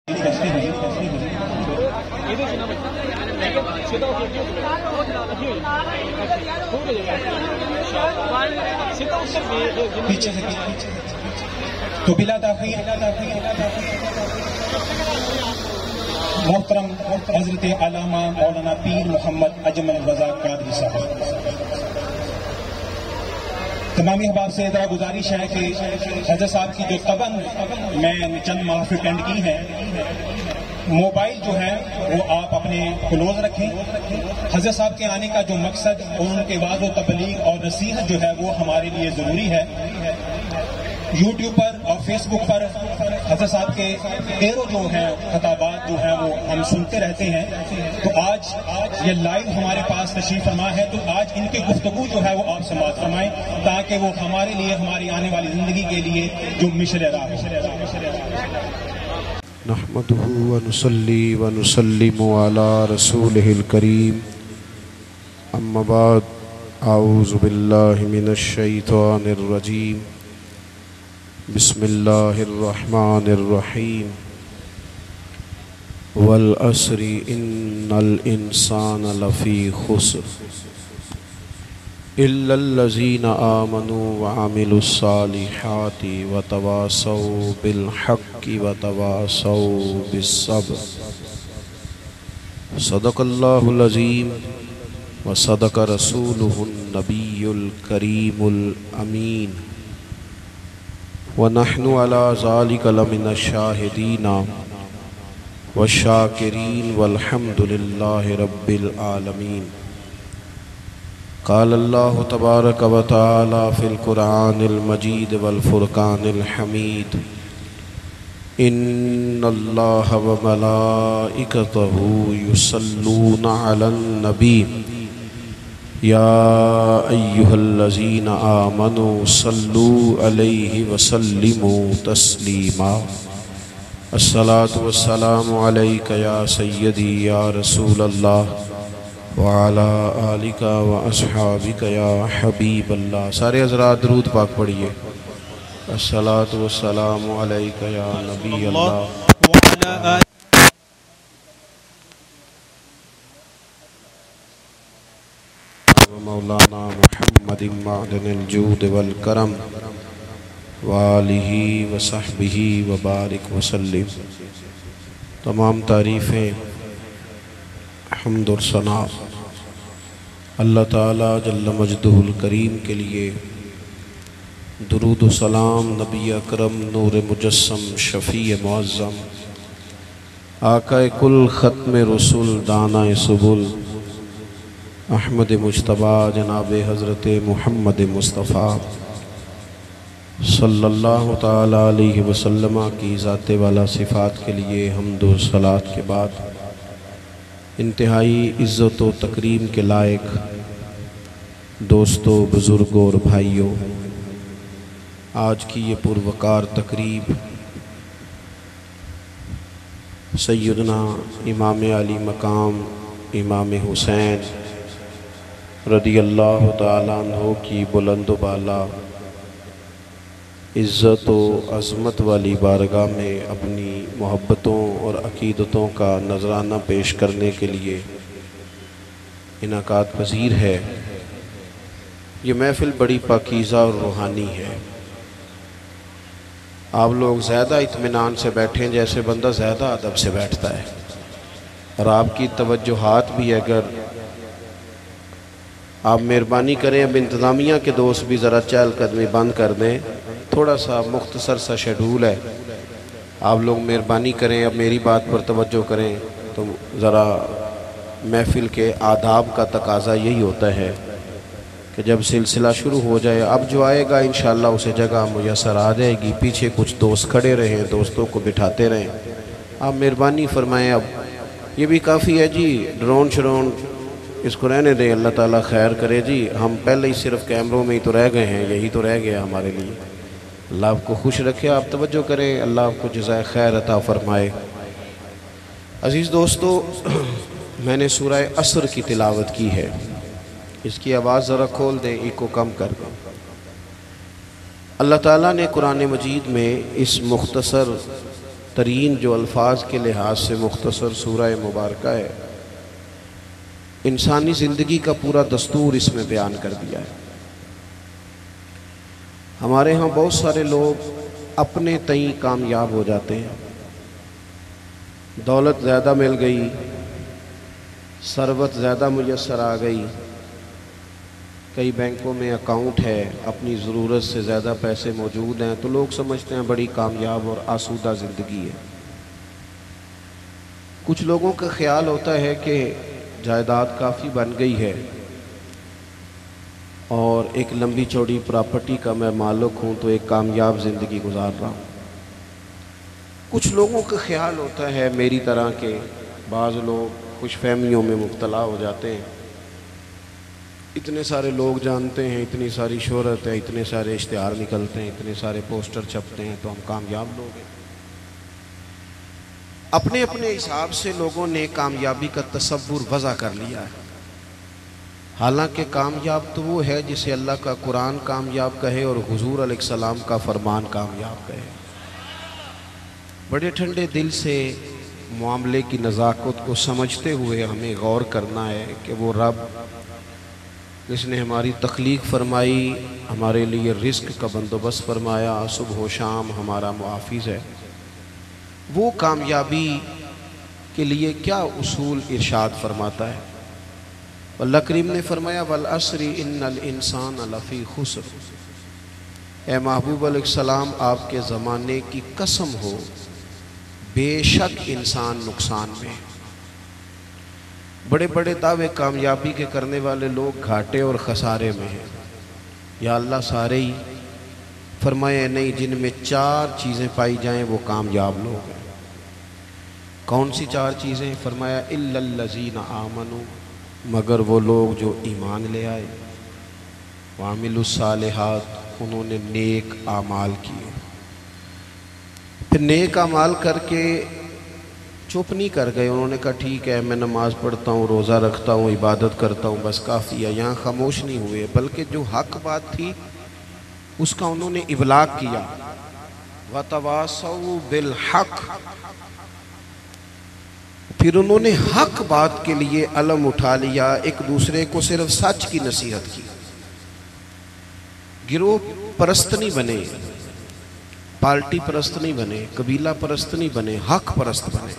پیچھے سے تو بلا تاخیر محترم حضرت علامہ مولانا پیر محمد اجمل رضا قادری صاحب، تمامی احباب سے ذرا گزارش ہے کہ حضرت صاحب کی جو تبن میں چند محافل اٹینڈ کی ہیں، موبائل جو ہے وہ آپ اپنے کلوز رکھیں۔ حضرت صاحب کے آنے کا جو مقصد اور ان کے وعظ و تبلیغ اور نصیحت جو ہے وہ ہمارے لیے ضروری ہے۔ یوٹیوب پر اور فیس بک پر حضرت صاحب کے ڈیروں جو ہیں خطابات جو ہیں وہ ہم سنتے رہتے ہیں، تو آج یہ لائیو ہمارے پاس تشریف فرما ہے، تو آج ان کی گفتگو جو ہے وہ آپ سماعت فرمائیں تاکہ وہ ہمارے لیے، ہماری آنے والی زندگی کے لیے جو مشر راہ ہو۔ نحمده ونصلي ونسلم على رسوله الكريم، اما بعد، اعوذ بالله من الشيطان الرجيم، بسم الله الرحمن الرحيم، والعصر ان الانسان لفی خسر الا الذين آمنوا وعملوا الصالحات وتواصوا بالحق وتواصوا بالصبر۔ صدق الله العظيم وصدق رسوله النبي الكريم الأمين، ونحن على ذلك لمن الشاهدين والشاكرين والحمد لله رب العالمين۔ قال الله تبارك وتعالى في القرآن المجيد والفرقان الحميد، إن الله وملائكته يصلون على النبي يا أيها الذين آمنوا صلوا عليه وسلموا تسليما۔ الصلاة والسلام عليك يا سيدي يا رسول الله وعلى آلك واصحابك يا حبيب الله۔ سارے حضرات درود پاک پڑھیے۔ الصلاة والسلام عليك يا نبي الله وعلى مولانا محمد معدن الجود والکرم وآلہ وصحبہ وبارک وسلم۔ تمام تعریفیں، حمد اور ثنا اللہ تعالیٰ جل مجدہ الکریم کے لیے، درود و سلام نبی اکرم نور مجسم شفیع معظم آقا کل ختم رسول دانا سبل احمد مجتبیٰ جناب حضرت محمد مصطفیٰ صلی اللہ تعالیٰ علیہ وسلم کی ذات والا صفات کے لیے حمد و صلات کے بعد، انتہائی عزت و تکریم کے لائق دوستو، بزرگوں اور بھائیوں، آج کی یہ پروقار تقریب سیدنا امام علی مقام امام حسین رضی اللہ تعالیٰ عنہ کی بلند و بالا عزت و عظمت والی بارگاہ میں اپنی محبتوں اور عقیدتوں کا نذرانہ پیش کرنے کے لیے انعقاد پذیر ہے۔ یہ محفل بڑی پاکیزہ اور روحانی ہے۔ آپ لوگ زیادہ اطمینان سے بیٹھیں جیسے بندہ زیادہ ادب سے بیٹھتا ہے، اور آپ کی توجہات بھی اگر آپ مہربانی کریں، اب انتظامیہ کے دوست بھی ذرا چہل قدمی بند کر دیں، تھوڑا سا مختصر سا شیڈول ہے، آپ لوگ مہربانی کریں، اب میری بات پر توجہ کریں تو ذرا محفل کے آداب کا تقاضا یہی ہوتا ہے کہ جب سلسلہ شروع ہو جائے، اب جو آئے گا انشاءاللہ اسے جگہ میسر آ جائے گی، پیچھے کچھ دوست کھڑے رہیں، دوستوں کو بٹھاتے رہیں، آپ مہربانی فرمائیں۔ اب یہ بھی کافی ہے جی، ڈرون شرون اس کو رہنے دیں، اللہ تعالیٰ خیر کرے جی، ہم پہلے ہی صرف کیمروں میں ہی تو رہ گئے ہیں، یہی تو رہ گیا ہمارے لیے۔ اللہ آپ کو خوش رکھے، آپ توجہ کریں، اللہ آپ کو جزائے خیر عطا فرمائے۔ عزیز دوستو، میں نے سورہ عصر کی تلاوت کی ہے، اس کی آواز ذرا کھول دیں، ایکو کم کر دیں۔ اللہ تعالیٰ نے قرآن مجید میں اس مختصر ترین جو الفاظ کے لحاظ سے مختصر سورہ مبارکہ ہے، انسانی زندگی کا پورا دستور اس میں بیان کر دیا ہے۔ ہمارے ہاں بہت سارے لوگ اپنے تئیں کامیاب ہو جاتے ہیں، دولت زیادہ مل گئی، ثروت زیادہ میسر آ گئی، کئی بینکوں میں اکاؤنٹ ہے، اپنی ضرورت سے زیادہ پیسے موجود ہیں، تو لوگ سمجھتے ہیں بڑی کامیاب اور آسودہ زندگی ہے۔ کچھ لوگوں کا خیال ہوتا ہے کہ جائیداد کافی بن گئی ہے اور ایک لمبی چوڑی پراپرٹی کا میں مالک ہوں تو ایک کامیاب زندگی گزار رہا ہوں۔ کچھ لوگوں کا خیال ہوتا ہے میری طرح کے بعض لوگ خوش فہمیوں میں مبتلا ہو جاتے ہیں، اتنے سارے لوگ جانتے ہیں، اتنی ساری شہرت ہے، اتنے سارے اشتہار نکلتے ہیں، اتنے سارے پوسٹر چھپتے ہیں تو ہم کامیاب لوگ ہیں۔ اپنے اپنے حساب سے لوگوں نے کامیابی کا تصور وضع کر لیا ہے، حالانکہ کامیاب تو وہ ہے جسے اللہ کا قرآن کامیاب کہے اور حضور علیہ السلام کا فرمان کامیاب کہے۔ بڑے ٹھنڈے دل سے معاملے کی نزاکت کو سمجھتے ہوئے ہمیں غور کرنا ہے کہ وہ رب جس نے ہماری تخلیق فرمائی، ہمارے لیے رزق کا بندوبست فرمایا، صبح و شام ہمارا محافظ ہے، وہ کامیابی کے لیے کیا اصول ارشاد فرماتا ہے۔ اللہ کریم نے فرمایا والعصر ان الانسان لفی خسر، اے محبوب علیہ السلام آپ کے زمانے کی قسم ہو، بے شک انسان نقصان میں۔ بڑے بڑے دعوے کامیابی کے کرنے والے لوگ گھاٹے اور خسارے میں ہیں۔ یا اللہ سارے ہی؟ فرمایا نہیں، جن میں 4 چیزیں پائی جائیں وہ کامیاب لوگ ہیں۔ کون سی 4 چیزیں؟ فرمایا الا الذین آمنوا، مگر وہ لوگ جو ایمان لے آئے، وعملوا الصالحات، انہوں نے نیک اعمال کیے۔ پھر نیک اعمال کر کے چپ نہیں کر گئے، انہوں نے کہا ٹھیک ہے میں نماز پڑھتا ہوں، روزہ رکھتا ہوں، عبادت کرتا ہوں، بس کافی ہے، یہاں خاموش نہیں ہوئے، بلکہ جو حق بات تھی اس کا انہوں نے ابلاغ کیا۔ وَتَوَاصَوْا بِالْحَقِّ، پھر انہوں نے حق بات کے لیے علم اٹھا لیا، ایک دوسرے کو صرف سچ کی نصیحت کی۔ گروہ پرست نہیں بنے، پارٹی پرست نہیں بنے، قبیلہ پرست نہیں بنے، حق پرست بنے۔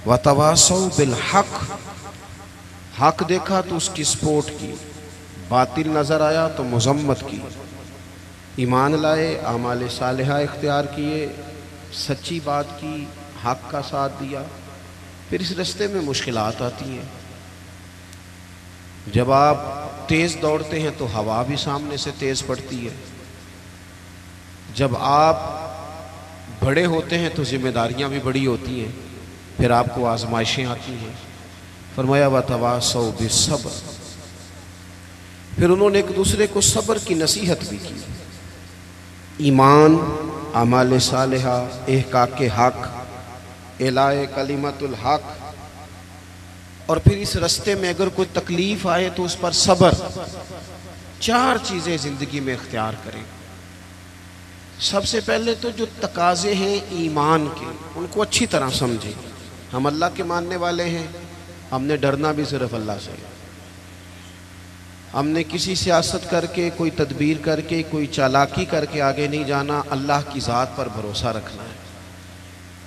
وَتَوَاصَوْا بِالْحَقِّ، حق دیکھا تو اس کی سپورٹ کی، باطل نظر آیا تو مذمت کی، ایمان لائے، اعمال صالحہ اختیار کیے، سچی بات کی، حق کا ساتھ دیا۔ پھر اس رستے میں مشکلات آتی ہیں، جب آپ تیز دوڑتے ہیں تو ہوا بھی سامنے سے تیز پڑتی ہے، جب آپ بڑے ہوتے ہیں تو ذمہ داریاں بھی بڑی ہوتی ہیں، پھر آپ کو آزمائشیں آتی ہیں۔ فرمایا وَتَوَاصَوْا بِالصَّبْرِ، پھر انہوں نے ایک دوسرے کو صبر کی نصیحت بھی کی۔ ایمان، اعمال صالحہ، احقاق حق، اعلاء کلمت الحق، اور پھر اس رستے میں اگر کوئی تکلیف آئے تو اس پر صبر۔ 4 چیزیں زندگی میں اختیار کریں۔ سب سے پہلے تو جو تقاضے ہیں ایمان کے، ان کو اچھی طرح سمجھیں۔ ہم اللہ کے ماننے والے ہیں، ہم نے ڈرنا بھی صرف اللہ سے۔ ہم نے کسی سیاست کر کے، کوئی تدبیر کر کے، کوئی چالاکی کر کے آگے نہیں جانا، اللہ کی ذات پر بھروسہ رکھنا ہے۔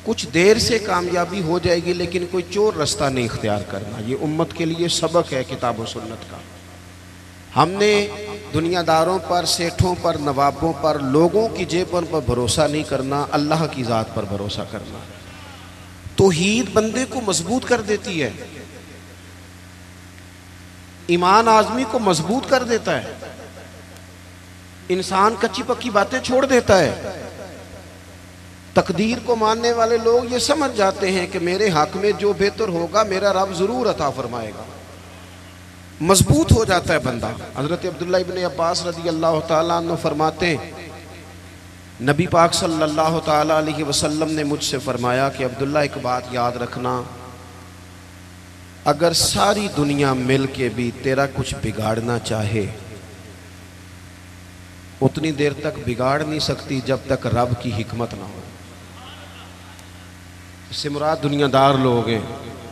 کچھ دیر سے کامیابی ہو جائے گی لیکن کوئی چور رستہ نہیں اختیار کرنا۔ یہ امت کے لیے سبق ہے کتاب و سنت کا۔ ہم نے دنیا داروں پر، سیٹھوں پر، نوابوں پر، لوگوں کی جیبوں پر بھروسہ نہیں کرنا، اللہ کی ذات پر بھروسہ کرنا۔ توحید بندے کو مضبوط کر دیتی ہے، ایمان آدمی کو مضبوط کر دیتا ہے، انسان کچی پکی باتیں چھوڑ دیتا ہے۔ تقدیر کو ماننے والے لوگ یہ سمجھ جاتے ہیں کہ میرے حق میں جو بہتر ہوگا میرا رب ضرور عطا فرمائے گا، مضبوط ہو جاتا ہے بندہ۔ حضرت عبداللہ ابن عباس رضی اللہ تعالیٰ عنہ فرماتے ہیں نبی پاک صلی اللہ تعالیٰ علیہ وسلم نے مجھ سے فرمایا کہ عبداللہ ایک بات یاد رکھنا، اگر ساری دنیا مل کے بھی تیرا کچھ بگاڑنا چاہے اتنی دیر تک بگاڑ نہیں سکتی جب تک رب کی حکمت نہ ہو۔ اس سے مراد دنیا دار لوگ ہیں،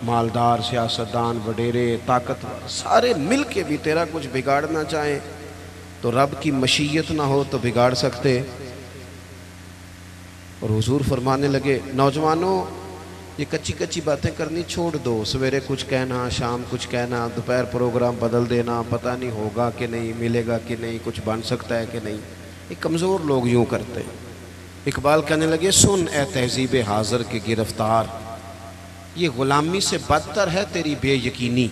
مالدار، سیاستدان، وڈیرے، طاقتور، سارے مل کے بھی تیرا کچھ بگاڑنا چاہیں تو رب کی مشیت نہ ہو تو بگاڑ سکتے۔ اور حضور فرمانے لگے نوجوانوں یہ کچی کچی باتیں کرنی چھوڑ دو، سویرے کچھ کہنا، شام کچھ کہنا، دوپہر پروگرام بدل دینا، پتہ نہیں ہوگا کہ نہیں، ملے گا کہ نہیں، کچھ بن سکتا ہے کہ نہیں، یہ کمزور لوگ یوں کرتے ہیں۔ اقبال کہنے لگے سن اے تہذیب حاضر کے گرفتار، یہ غلامی سے بدتر ہے تیری بے یقینی۔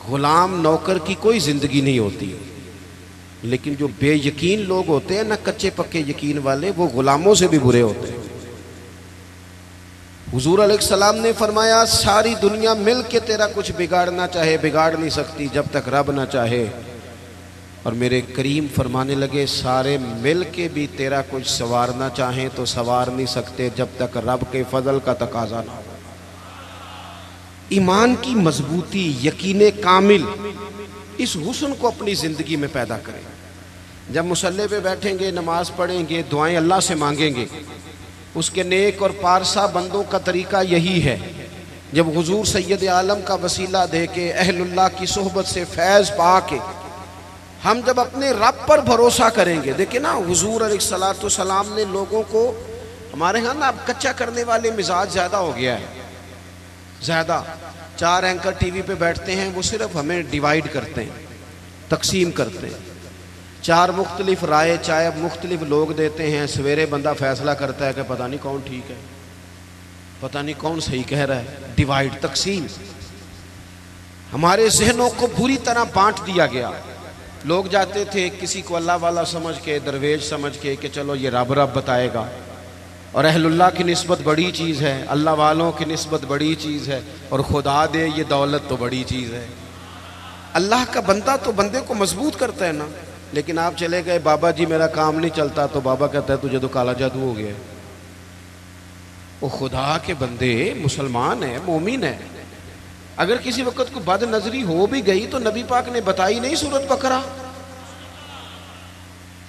غلام نوکر کی کوئی زندگی نہیں ہوتی، لیکن جو بے یقین لوگ ہوتے ہیں نا، کچے پکے یقین والے، وہ غلاموں سے بھی برے ہوتے ہیں۔ حضور علیہ السلام نے فرمایا ساری دنیا مل کے تیرا کچھ بگاڑنا چاہے بگاڑ نہیں سکتی جب تک رب نہ چاہے۔ اور میرے کریم فرمانے لگے سارے مل کے بھی تیرا کچھ سنوارنا چاہیں تو سنوار نہیں سکتے جب تک رب کے فضل کا تقاضا نہ ہو۔ ایمان کی مضبوطی، یقین کامل، اس حسن کو اپنی زندگی میں پیدا کریں۔ جب مصلی پہ بیٹھیں گے، نماز پڑھیں گے، دعائیں اللہ سے مانگیں گے، اس کے نیک اور پارسا بندوں کا طریقہ یہی ہے، جب حضور سید عالم کا وسیلہ دے کے اہل اللہ کی صحبت سے فیض پا کے ہم جب اپنے رب پر بھروسہ کریں گے، دیکھیں نا حضور علیہ السلام نے لوگوں کو، ہمارے ہاں نا اب کچا کرنے والے مزاج زیادہ ہو گیا ہے، زیادہ 4 اینکر ٹی وی پہ بیٹھتے ہیں، وہ صرف ہمیں ڈیوائیڈ کرتے ہیں، تقسیم کرتے ہیں، 4 مختلف رائے چاہے مختلف لوگ دیتے ہیں، سویرے بندہ فیصلہ کرتا ہے کہ پتہ نہیں کون ٹھیک ہے، پتہ نہیں کون صحیح کہہ رہا ہے، ڈیوائیڈ، تقسیم۔ ہمارے ذہنوں کو بری طرح بانٹ دیا گیا۔ لوگ جاتے تھے کسی کو اللہ والا سمجھ کے، درویش سمجھ کے کہ چلو یہ رب بتائے گا، اور اہل اللہ کی نسبت بڑی چیز ہے، اللہ والوں کی نسبت بڑی چیز ہے، اور خدا دے یہ دولت تو بڑی چیز ہے۔ اللہ کا بندہ تو بندے کو مضبوط کرتا ہے نا، لیکن آپ چلے گئے بابا جی میرا کام نہیں چلتا تو بابا کہتا ہے تجھے تو کالا جادو ہو گیا ہے۔ وہ خدا کے بندے مسلمان ہیں، مومن ہیں، اگر کسی وقت کو بد نظری ہو بھی گئی تو نبی پاک نے بتائی نہیں سورۃ بقرہ۔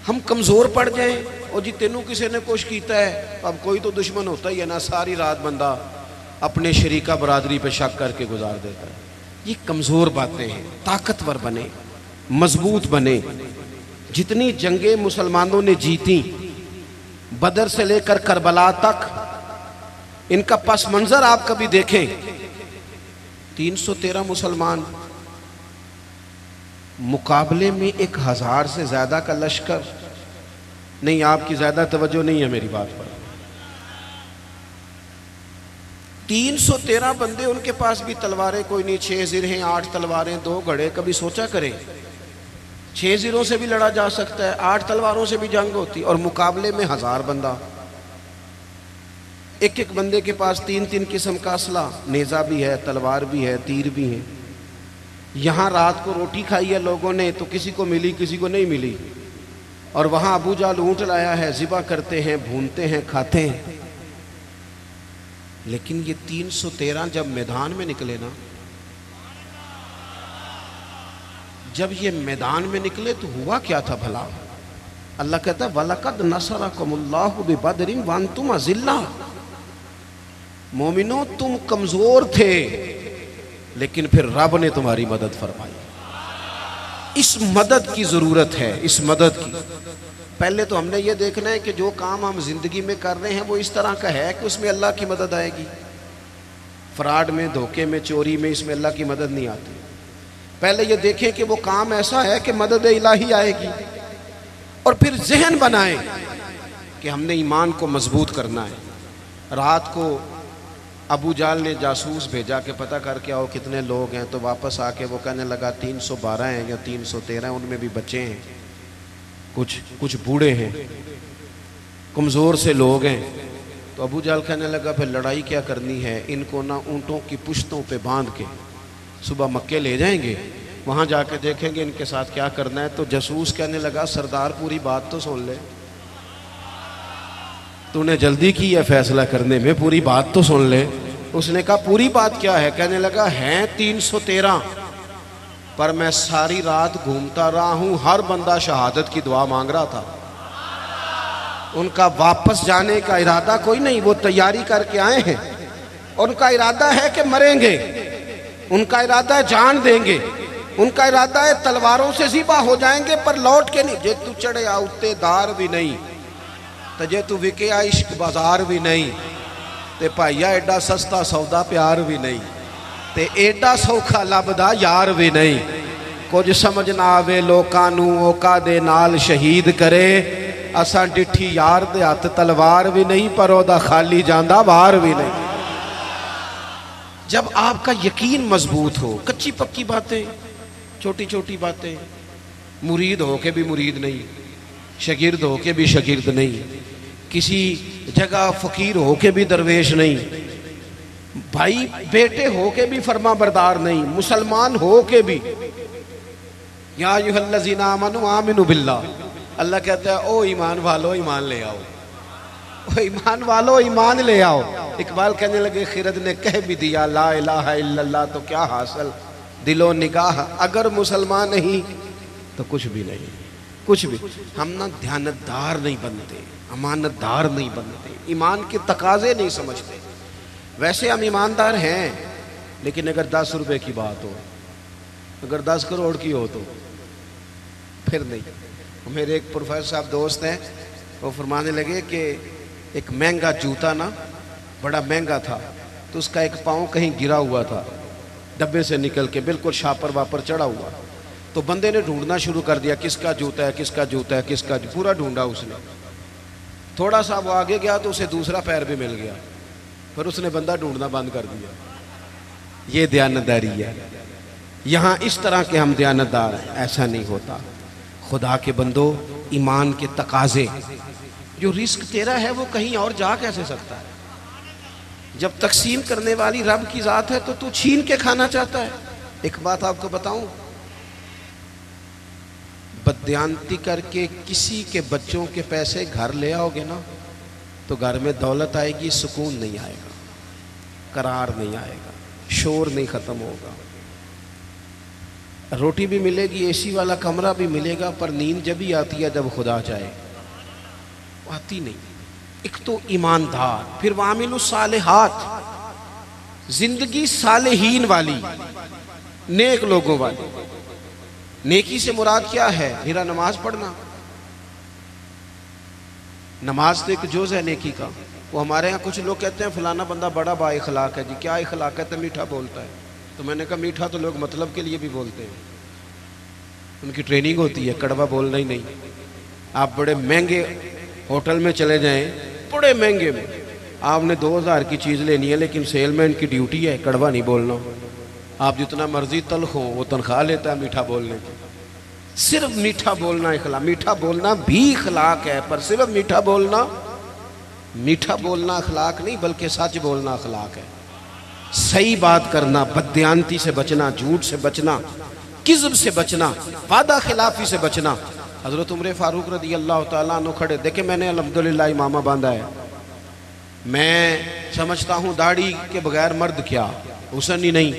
ہم کمزور پڑ جائیں اور جی تینوں کسی نے کوشش کیتا ہے، اب کوئی تو دشمن ہوتا ہی ہے نا، ساری رات بندہ اپنے شریکہ برادری پہ شک کر کے گزار دیتا ہے۔ یہ کمزور باتیں ہیں، طاقتور بنے، مضبوط بنے۔ جتنی جنگیں مسلمانوں نے جیتی، بدر سے لے کر کربلا تک، ان کا پس منظر آپ کبھی دیکھیں، 313 مسلمان مقابلے میں 1000 سے زیادہ کا لشکر نہیں۔ آپ کی زیادہ توجہ نہیں ہے میری بات پر۔ 313 بندے، ان کے پاس بھی تلواریں کوئی نہیں، 6 زرہیں، 8 تلواریں، 2 گھڑے۔ کبھی سوچا کریں 6 زروں سے بھی لڑا جا سکتا ہے، 8 تلواروں سے بھی جنگ ہوتی، اور مقابلے میں 1000 بندہ۔ ایک ایک بندے کے پاس 3 قسم کا اسلحہ، نیزہ بھی ہے، تلوار بھی ہے، تیر بھی ہے۔ یہاں رات کو روٹی کھائی ہے لوگوں نے تو کسی کو ملی کسی کو نہیں ملی، اور وہاں ابو جہل اونٹ لایا ہے، ذبح کرتے ہیں، بھونتے ہیں، کھاتے ہیں۔ لیکن یہ 313 جب میدان میں نکلے نا، جب یہ میدان میں نکلے تو ہوا کیا تھا بھلا؟ اللہ کہتا ہے وَلَقَدْ نَصَرَكُمُ اللَّهُ بِبَدْرٍ وَأَنْتُمْ أَذِلَّةٌ۔ مومنوں تم کمزور تھے لیکن پھر رب نے تمہاری مدد فرمائی۔ اس مدد کی ضرورت ہے، اس مدد کی۔ پہلے تو ہم نے یہ دیکھنا ہے کہ جو کام ہم زندگی میں کر رہے ہیں وہ اس طرح کا ہے کہ اس میں اللہ کی مدد آئے گی۔ فراڈ میں، دھوکے میں، چوری میں، اس میں اللہ کی مدد نہیں آتی۔ پہلے یہ دیکھیں کہ وہ کام ایسا ہے کہ مدد الہی آئے گی، اور پھر ذہن بنائیں کہ ہم نے ایمان کو مضبوط کرنا ہے۔ رات کو ابو جہل نے جاسوس بھیجا کہ پتہ کر کے آؤ کتنے لوگ ہیں، تو واپس آ کے وہ کہنے لگا 312 ہیں یا 313، ان میں بھی بچے ہیں، کچھ بوڑھے ہیں، کمزور سے لوگ ہیں۔ تو ابو جہل کہنے لگا پھر لڑائی کیا کرنی ہے، ان کو نہ اونٹوں کی پشتوں پہ باندھ کے صبح مکے لے جائیں گے، وہاں جا کے دیکھیں گے ان کے ساتھ کیا کرنا ہے۔ تو جاسوس کہنے لگا سردار پوری بات تو سن لے، تو نے جلدی کی ہے فیصلہ کرنے میں، پوری بات تو سن لے۔ اس نے کہا پوری بات کیا ہے؟ کہنے لگا ہیں 313، پر میں ساری رات گھومتا رہا ہوں، ہر بندہ شہادت کی دعا مانگ رہا تھا۔ ان کا واپس جانے کا ارادہ کوئی نہیں، وہ تیاری کر کے آئے ہیں، ان کا ارادہ ہے کہ مریں گے، ان کا ارادہ ہے جان دیں گے، ان کا ارادہ ہے تلواروں سے ذبح ہو جائیں گے پر لوٹ کے نہیں۔ جے تو چڑھے آؤتے دار بھی نہیں تو جے تو وکے عشق بازار بھی نہیں تے پائیا ایڈا سستا سودا پیار بھی نہیں تے ایڈا سوکھا لبدا یار بھی نہیں۔ کچھ سمجھ نہ آوے لوکانوں اوکا دے نال شہید کرے، اساں ڈٹھی یار دے ہاتھ تلوار بھی نہیں پر او دا خالی جاندہ بار بھی نہیں۔ جب آپ کا یقین مضبوط ہو، کچی پکی باتیں، چھوٹی چھوٹی باتیں، مرید ہو کے بھی مرید نہیں، شاگرد ہو کے بھی شاگرد نہیں، کسی جگہ فقیر ہو کے بھی درویش نہیں، بھائی بیٹے ہو کے بھی فرما بردار نہیں، مسلمان ہو کے بھی یا ایھا الذین آمنوا آمنوا باللہ، اللہ کہتا ہے او ایمان والو ایمان لے آؤ، او ایمان والو ایمان لے آؤ۔ اقبال کہنے لگے خرد نے کہہ بھی دیا لا الہ الا اللہ تو کیا حاصل، دل و نگاہ اگر مسلمان نہیں تو کچھ بھی نہیں، کچھ بھی۔ ہم نہ دیانتدار نہیں بنتے، امانت دار نہیں بنتے، ایمان کے تقاضے نہیں سمجھتے۔ ویسے ہم ایماندار ہیں لیکن اگر 10 روپے کی بات ہو، اگر 10 کروڑ کی ہو تو پھر نہیں۔ میرے ایک پروفیسر صاحب دوست ہیں، وہ فرمانے لگے کہ ایک مہنگا جوتا نا بڑا مہنگا تھا تو اس کا ایک پاؤں کہیں گرا ہوا تھا ڈبے سے نکل کے، بالکل شاپر واپر چڑھا ہوا، تو بندے نے ڈھونڈنا شروع کر دیا کس کا جوتا ہے، کس کا جوتا ہے، کس کا، پورا ڈھونڈا اس نے۔ تھوڑا سا وہ آگے گیا تو اسے دوسرا پیر بھی مل گیا، پھر اس نے بندہ ڈھونڈنا بند کر دیا۔ یہ دیانتداری ہے۔ یہاں اس طرح کے ہم دیانتدار ہیں، ایسا نہیں ہوتا۔ خدا کے بندو، ایمان کے تقاضے، جو رزق تیرا ہے وہ کہیں اور جا کیسے سکتا ہے؟ جب تقسیم کرنے والی رب کی ذات ہے تو چھین کے کھانا چاہتا ہے۔ ایک بات آپ کو بتاؤں، بددیانتی کر کے کسی کے بچوں کے پیسے گھر لے آؤ گے نا تو گھر میں دولت آئے گی، سکون نہیں آئے گا، قرار نہیں آئے گا، شور نہیں ختم ہوگا، روٹی بھی ملے گی، اے سی والا کمرہ بھی ملے گا، پر نیند جب ہی آتی ہے جب خدا چاہے، آتی نہیں۔ ایک تو ایماندار، پھر وعامل الصالحات، زندگی صالحین والی، نیک لوگوں والی۔ نیکی سے مراد کیا ہے؟ میرا نماز پڑھنا، نماز تو ایک جز ہے نیکی کا۔ وہ ہمارے ہاں کچھ لوگ کہتے ہیں فلانا بندہ بڑا با اخلاق ہے جی، کیا اخلاق ہے؟ تو میٹھا بولتا ہے۔ تو میں نے کہا میٹھا تو لوگ مطلب کے لیے بھی بولتے ہیں، ان کی ٹریننگ ہوتی ہے، کڑوا بولنا ہی نہیں۔ آپ بڑے مہنگے ہوٹل میں چلے جائیں، بڑے مہنگے میں، آپ نے 2000 کی چیز لینی ہے لیکن سیل مین کی ڈیوٹی ہے کڑوا نہیں بولنا۔ آپ جتنا مرضی تلخ ہو وہ تنخواہ لیتا ہے میٹھا بولنے کی۔ صرف میٹھا بولنا اخلاق، میٹھا بولنا بھی اخلاق ہے، پر صرف میٹھا بولنا اخلاق نہیں بلکہ سچ بولنا اخلاق ہے۔ صحیح بات کرنا، بددیانتی سے بچنا، جھوٹ سے بچنا، کذب سے بچنا، وعدہ خلافی سے بچنا۔ حضرت عمر فاروق رضی اللہ تعالیٰ عنہ کھڑے، دیکھیں میں نے الحمدللہ امامہ باندھا ہے، میں سمجھتا ہوں داڑھی کے بغیر مرد کیا، حسن ہی نہیں،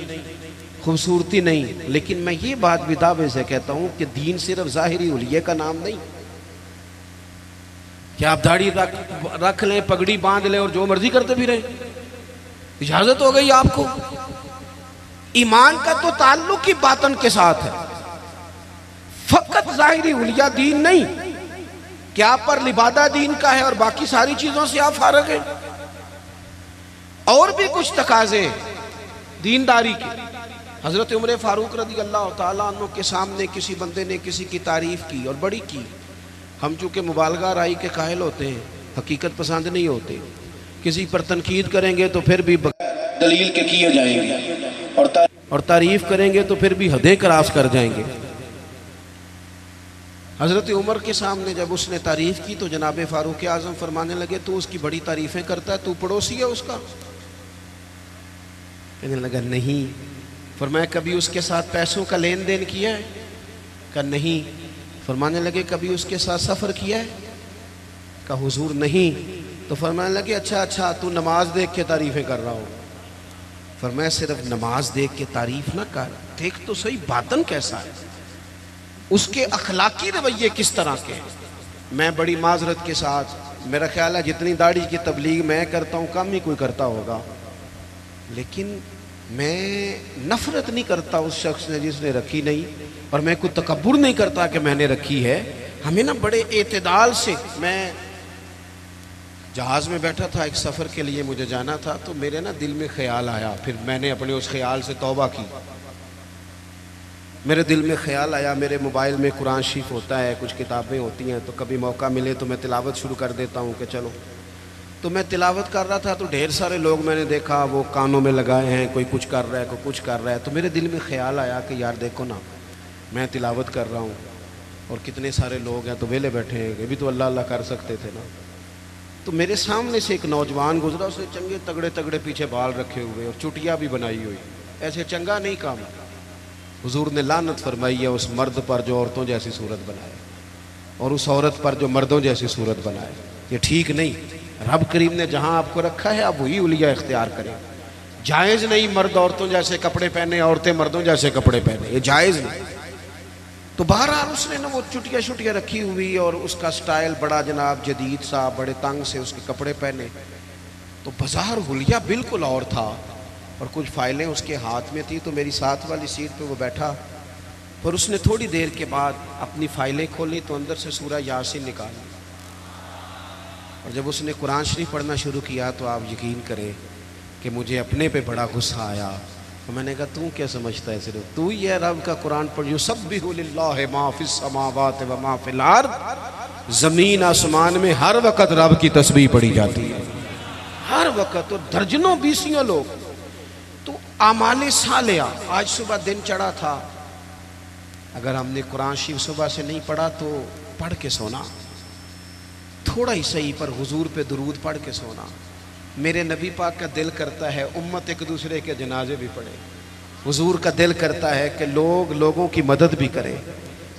خوبصورتی نہیں، لیکن میں یہ بات بھی دعوے سے کہتا ہوں کہ دین صرف ظاہری حلیے کا نام نہیں کہ آپ داڑھی رکھ لیں، پگڑی باندھ لیں اور جو مرضی کرتے بھی رہیں، اجازت ہو گئی آپ کو۔ ایمان کا تو تعلق ہی باطن کے ساتھ ہے، فقط ظاہری حلیہ دین نہیں کہ آپ پر لبادہ دین کا ہے اور باقی ساری چیزوں سے آپ فارغ ہیں، اور بھی کچھ تقاضے دینداری کے۔ حضرت عمر فاروق رضی اللہ تعالیٰ عنہ کے سامنے کسی بندے نے کسی کی تعریف کی اور بڑی کی۔ ہم چونکہ مبالغہ رائی کے قائل ہوتے ہیں، حقیقت پسند نہیں ہوتے، کسی پر تنقید کریں گے تو پھر بھی دلیل کے کیے جائیں گے، اور تعریف کریں گے تو پھر بھی حدیں کراس کر جائیں گے۔ حضرت عمر کے سامنے جب اس نے تعریف کی تو جناب فاروق اعظم فرمانے لگے تو اس کی بڑی تعریفیں کرتا ہے، تو پڑوسی ہے اس کا؟ کہنے لگا نہیں۔ فرمایا کبھی اس کے ساتھ پیسوں کا لین دین کیا ہے؟ کہا نہیں۔ فرمانے لگے کبھی اس کے ساتھ سفر کیا ہے؟ کہا حضور نہیں۔ تو فرمانے لگے اچھا تو نماز دیکھ کے تعریفیں کر رہا ہو۔ فرمایا صرف نماز دیکھ کے تعریف نہ کر، دیکھ تو صحیح باطن کیسا ہے، اس کے اخلاقی رویے کس طرح کے ہیں۔ میں بڑی معذرت کے ساتھ میرا خیال ہے جتنی داڑھی کی تبلیغ میں کرتا ہوں کم ہی کوئی کرتا ہوگا، لیکن میں نفرت نہیں کرتا اس شخص نے جس نے رکھی نہیں، اور میں کوئی تکبر نہیں کرتا کہ میں نے رکھی ہے۔ ہمیں نا بڑے اعتدال سے، میں جہاز میں بیٹھا تھا، ایک سفر کے لیے مجھے جانا تھا، تو میرے نا دل میں خیال آیا، پھر میں نے اپنے اس خیال سے توبہ کی۔ میرے دل میں خیال آیا، میرے موبائل میں قرآن شریف ہوتا ہے، کچھ کتابیں ہوتی ہیں، تو کبھی موقع ملے تو میں تلاوت شروع کر دیتا ہوں کہ چلو۔ تو میں تلاوت کر رہا تھا تو ڈھیر سارے لوگ میں نے دیکھا وہ کانوں میں لگائے ہیں، کوئی کچھ کر رہا ہے، کوئی کچھ کر رہا ہے، تو میرے دل میں خیال آیا کہ یار دیکھو نا، میں تلاوت کر رہا ہوں اور کتنے سارے لوگ ہیں تو ویلے بیٹھے ہیں، یہ بھی تو اللہ اللہ کر سکتے تھے نا۔ تو میرے سامنے سے ایک نوجوان گزرا، اس نے چنگے تگڑے تگڑے پیچھے بال رکھے ہوئے اور چٹیا بھی بنائی ہوئی، ایسے چنگا نہیں کام۔ حضور نے لعنت فرمائی ہے اس مرد پر جو عورتوں جیسی صورت بنائے، اور اس عورت پر جو مردوں جیسی صورت بنائے، یہ ٹھیک نہیں۔ رب کریم نے جہاں آپ کو رکھا ہے آپ وہی اولیا اختیار کریں۔ جائز نہیں مرد عورتوں جیسے کپڑے پہنے، عورتیں مردوں جیسے کپڑے پہنے، یہ جائز نہیں۔ تو بہرحال اس نے نا وہ چٹیا شٹیا رکھی ہوئی اور اس کا سٹائل بڑا جناب جدید سا، بڑے تنگ سے اس کے کپڑے پہنے، تو بظاہر حلیہ بالکل اور تھا، اور کچھ فائلیں اس کے ہاتھ میں تھی۔ تو میری ساتھ والی سیٹ پہ وہ بیٹھا، پر اس نے تھوڑی دیر کے بعد اپنی فائلیں کھولی تو اندر سے سورہ یاسین نکالی، اور جب اس نے قرآن شریف پڑھنا شروع کیا تو آپ یقین کریں کہ مجھے اپنے پہ بڑا غصہ آیا۔ تو میں نے کہا تو کیا سمجھتا ہے، صرف تو ہی ہے رب کا قرآن پڑھ، یسبح للہ ما فی السماوات و ما فی الارض، زمین آسمان میں ہر وقت رب کی تسبیح پڑھی جاتی ہے، ہر وقت، اور درجنوں بیسیوں لوگ۔ تو اعمال صالحہ، آج صبح دن چڑھا تھا، اگر ہم نے قرآن شریف صبح سے نہیں پڑھا تو پڑھ کے سونا، تھوڑا ہی صحیح پر حضور پہ درود پڑھ کے سونا۔ میرے نبی پاک کا دل کرتا ہے امت ایک دوسرے کے جنازے بھی پڑھے، حضور کا دل کرتا ہے کہ لوگ لوگوں کی مدد بھی کریں،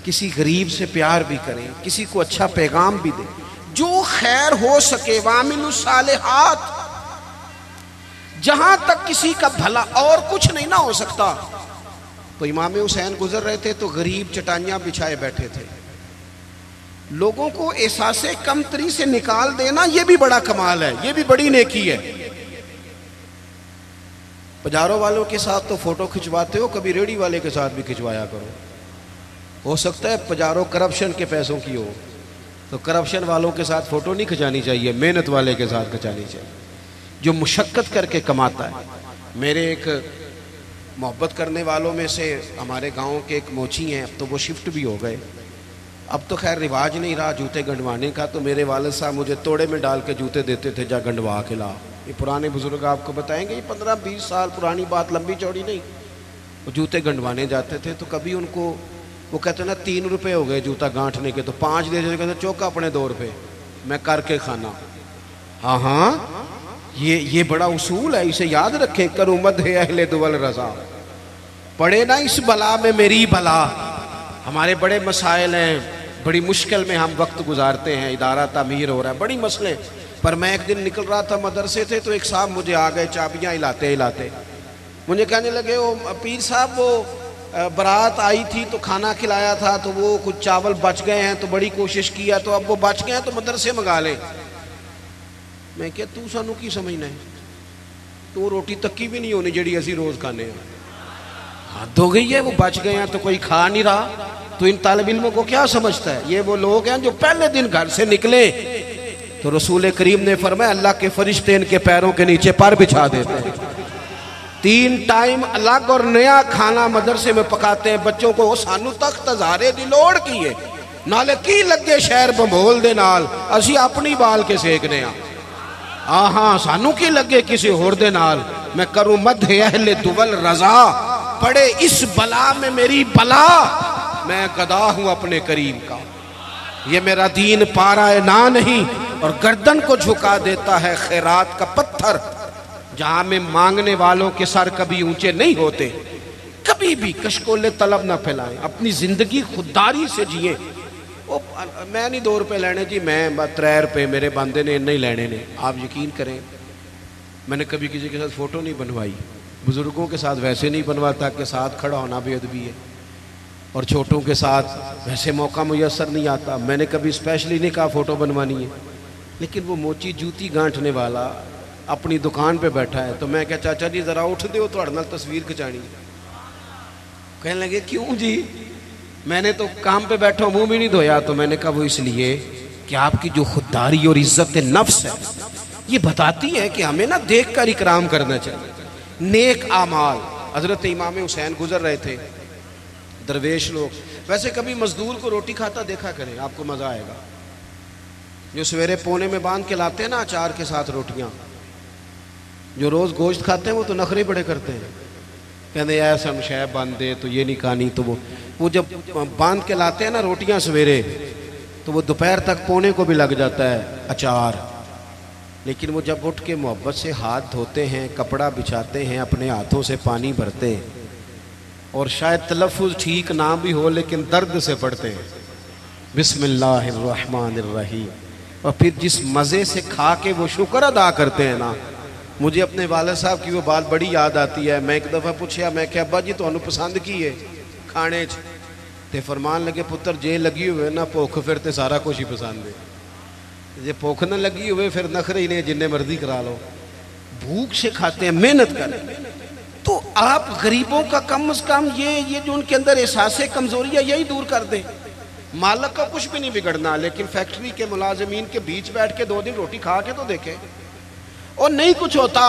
کسی غریب سے پیار بھی کریں، کسی کو اچھا پیغام بھی دیں، جو خیر ہو سکے، وَعَمِلُوا الصَّالِحَاتِ، جہاں تک کسی کا بھلا، اور کچھ نہیں نہ ہو سکتا۔ تو امام حسین گزر رہے تھے تو غریب چٹائیاں بچھائے بیٹھے تھے، لوگوں کو احساس کمتری سے نکال دینا یہ بھی بڑا کمال ہے، یہ بھی بڑی نیکی ہے۔ پجاروں والوں کے ساتھ تو فوٹو کھنچواتے ہو، کبھی ریڑی والے کے ساتھ بھی کھنچوایا کرو، ہو سکتا ہے پجاروں کرپشن کے پیسوں کی ہو، تو کرپشن والوں کے ساتھ فوٹو نہیں کھنچانی چاہیے، محنت والے کے ساتھ کھنچانی چاہیے جو مشقت کر کے کماتا ہے۔ میرے ایک محبت کرنے والوں میں سے ہمارے گاؤں کے ایک موچی ہیں، اب تو وہ شفٹ بھی ہو گئے، اب تو خیر رواج نہیں رہا جوتے گنڈوانے کا، تو میرے والد صاحب مجھے توڑے میں ڈال کے جوتے دیتے تھے، جا گنڈوا کے لا۔ یہ پرانے بزرگ آپ کو بتائیں گے، یہ 15-20 سال پرانی بات، لمبی چوڑی نہیں۔ وہ جوتے گنڈوانے جاتے تھے تو کبھی ان کو وہ کہتے ہیں نا 3 روپے ہو گئے جوتا گانٹھنے کے، تو 5 دے دیتے، کہتے چوکا اپنے 2 روپے میں کر کے کھانا۔ ہاں ہاں، یہ بڑا اصول ہے، اسے یاد رکھیں، کروں مدح اہل دول رضا، پڑے نا اس بلا میں میری بلا۔ ہمارے بڑے مسائل ہیں، بڑی مشکل میں ہم وقت گزارتے ہیں، ادارہ تعمیر ہو رہا ہے، بڑی مسئلے، پر میں ایک دن نکل رہا تھا مدرسے سے تو ایک صاحب مجھے آ گئے چابیاں ہلاتے ہلاتے، مجھے کہنے لگے وہ پیر صاحب وہ برات آئی تھی تو کھانا کھلایا تھا تو وہ کچھ چاول بچ گئے ہیں تو بڑی کوشش کیا تو اب وہ بچ گئے ہیں تو مدرسے منگا لیں۔ میں کہ تو سانو کی سمجھنا ہے، تو روٹی تکی بھی نہیں ہونی جڑی اسی روز کھانے ہیں، حد ہو گئی ہے، وہ بچ گئے ہیں تو کوئی کھا نہیں رہا، تو ان طالب علموں کو کیا سمجھتا ہے؟ یہ وہ لوگ ہیں جو پہلے دن گھر سے نکلے تو رسول کریم نے فرمایا اللہ کے فرشتے ان کے پیروں کے نیچے پر بچھا دیتے ہیں، 3 ٹائم الگ اور نیا کھانا مدرسے میں پکاتے ہیں بچوں کو۔ سانو تک تزارے دی لوڑ کی ہے، نالے کی لگے شہر بمبول دے نال، اسی اپنی بال کے سیکنے ہیں، ہاں سانو کی لگے کسی اور دے نال۔ میں کروں مدح اہل دول رضا، پڑے اس بلا میں میری بلا، میں گدا ہوں اپنے کریم کا، یہ میرا دین پارا نہ نہیں، اور گردن کو جھکا دیتا ہے خیرات کا پتھر، جہاں میں مانگنے والوں کے سر کبھی اونچے نہیں ہوتے۔ کبھی بھی کشکول طلب نہ پھیلائیں، اپنی زندگی خودداری سے جئیں۔ میں نہیں 2 روپے لینے جی، میں 3 روپے میرے بندے نے نہیں لینے نے۔ آپ یقین کریں میں نے کبھی کسی کے ساتھ فوٹو نہیں بنوائی، بزرگوں کے ساتھ ویسے نہیں بنواتا کہ ساتھ کھڑا ہونا بے ادبی ہے، اور چھوٹوں کے ساتھ ویسے موقع میسر نہیں آتا۔ میں نے کبھی اسپیشلی نہیں کہا فوٹو بنوانی ہے، لیکن وہ موچی جوتی گانٹنے والا اپنی دکان پہ بیٹھا ہے. تو میں کہا چاچا جی ذرا اٹھ دیو تھوڑے نال تصویر کھچانی. کہنے لگے کیوں جی؟ میں نے تو کام پہ بیٹھا منہ بھی نہیں دھویا. تو میں نے کہا وہ اس لیے کہ آپ کی جو خودداری اور عزت نفس ہے یہ بتاتی ہے کہ ہمیں نہ دیکھ کر اکرام کرنا چاہیے. نیک اعمال. حضرت امام حسین گزر رہے تھے, درویش لوگ. ویسے کبھی مزدور کو روٹی کھاتا دیکھا کریں, آپ کو مزہ آئے گا. جو سویرے پونے میں باندھ کے لاتے ہیں نا اچار کے ساتھ روٹیاں, جو روز گوشت کھاتے ہیں وہ تو نخرے بڑے کرتے ہیں, کہتے ہیں ایسا شے باندھ دے تو یہ نہیں کھانی. تو وہ جب باندھ کے لاتے ہیں نا روٹیاں سویرے, تو وہ دوپہر تک پونے کو بھی لگ جاتا ہے اچار. لیکن وہ جب اٹھ کے محبت سے ہاتھ دھوتے ہیں, کپڑا بچھاتے ہیں, اپنے ہاتھوں سے پانی بھرتے ہیں, اور شاید تلفظ ٹھیک نہ بھی ہو لیکن درد سے پڑھتے ہیں بسم اللہ الرحمن الرحیم, اور پھر جس مزے سے کھا کے وہ شکر ادا کرتے ہیں نا. مجھے اپنے والد صاحب کی وہ بات بڑی یاد آتی ہے. میں ایک دفعہ پوچھا, میں کہ ابا جی تو پسند کی ہے کھانے چ؟ تے فرمان لگے پتر جے لگی ہوئے نا بھوک پھر تے سارا کچھ ہی پسند ہے. جے بھوک نہ لگی ہوئے پھر نخرے ہی نہیں, جننے مرضی کرا لو. بھوک سے کھاتے ہیں, محنت کریں. تو آپ غریبوں کا کم از کم یہ جو ان کے اندر احساس کمزوری ہے یہی دور کر دیں. مالک کا کچھ بھی نہیں بگڑنا, لیکن فیکٹری کے ملازمین کے بیچ بیٹھ کے 2 دن روٹی کھا کے تو دیکھیں. اور نہیں کچھ ہوتا,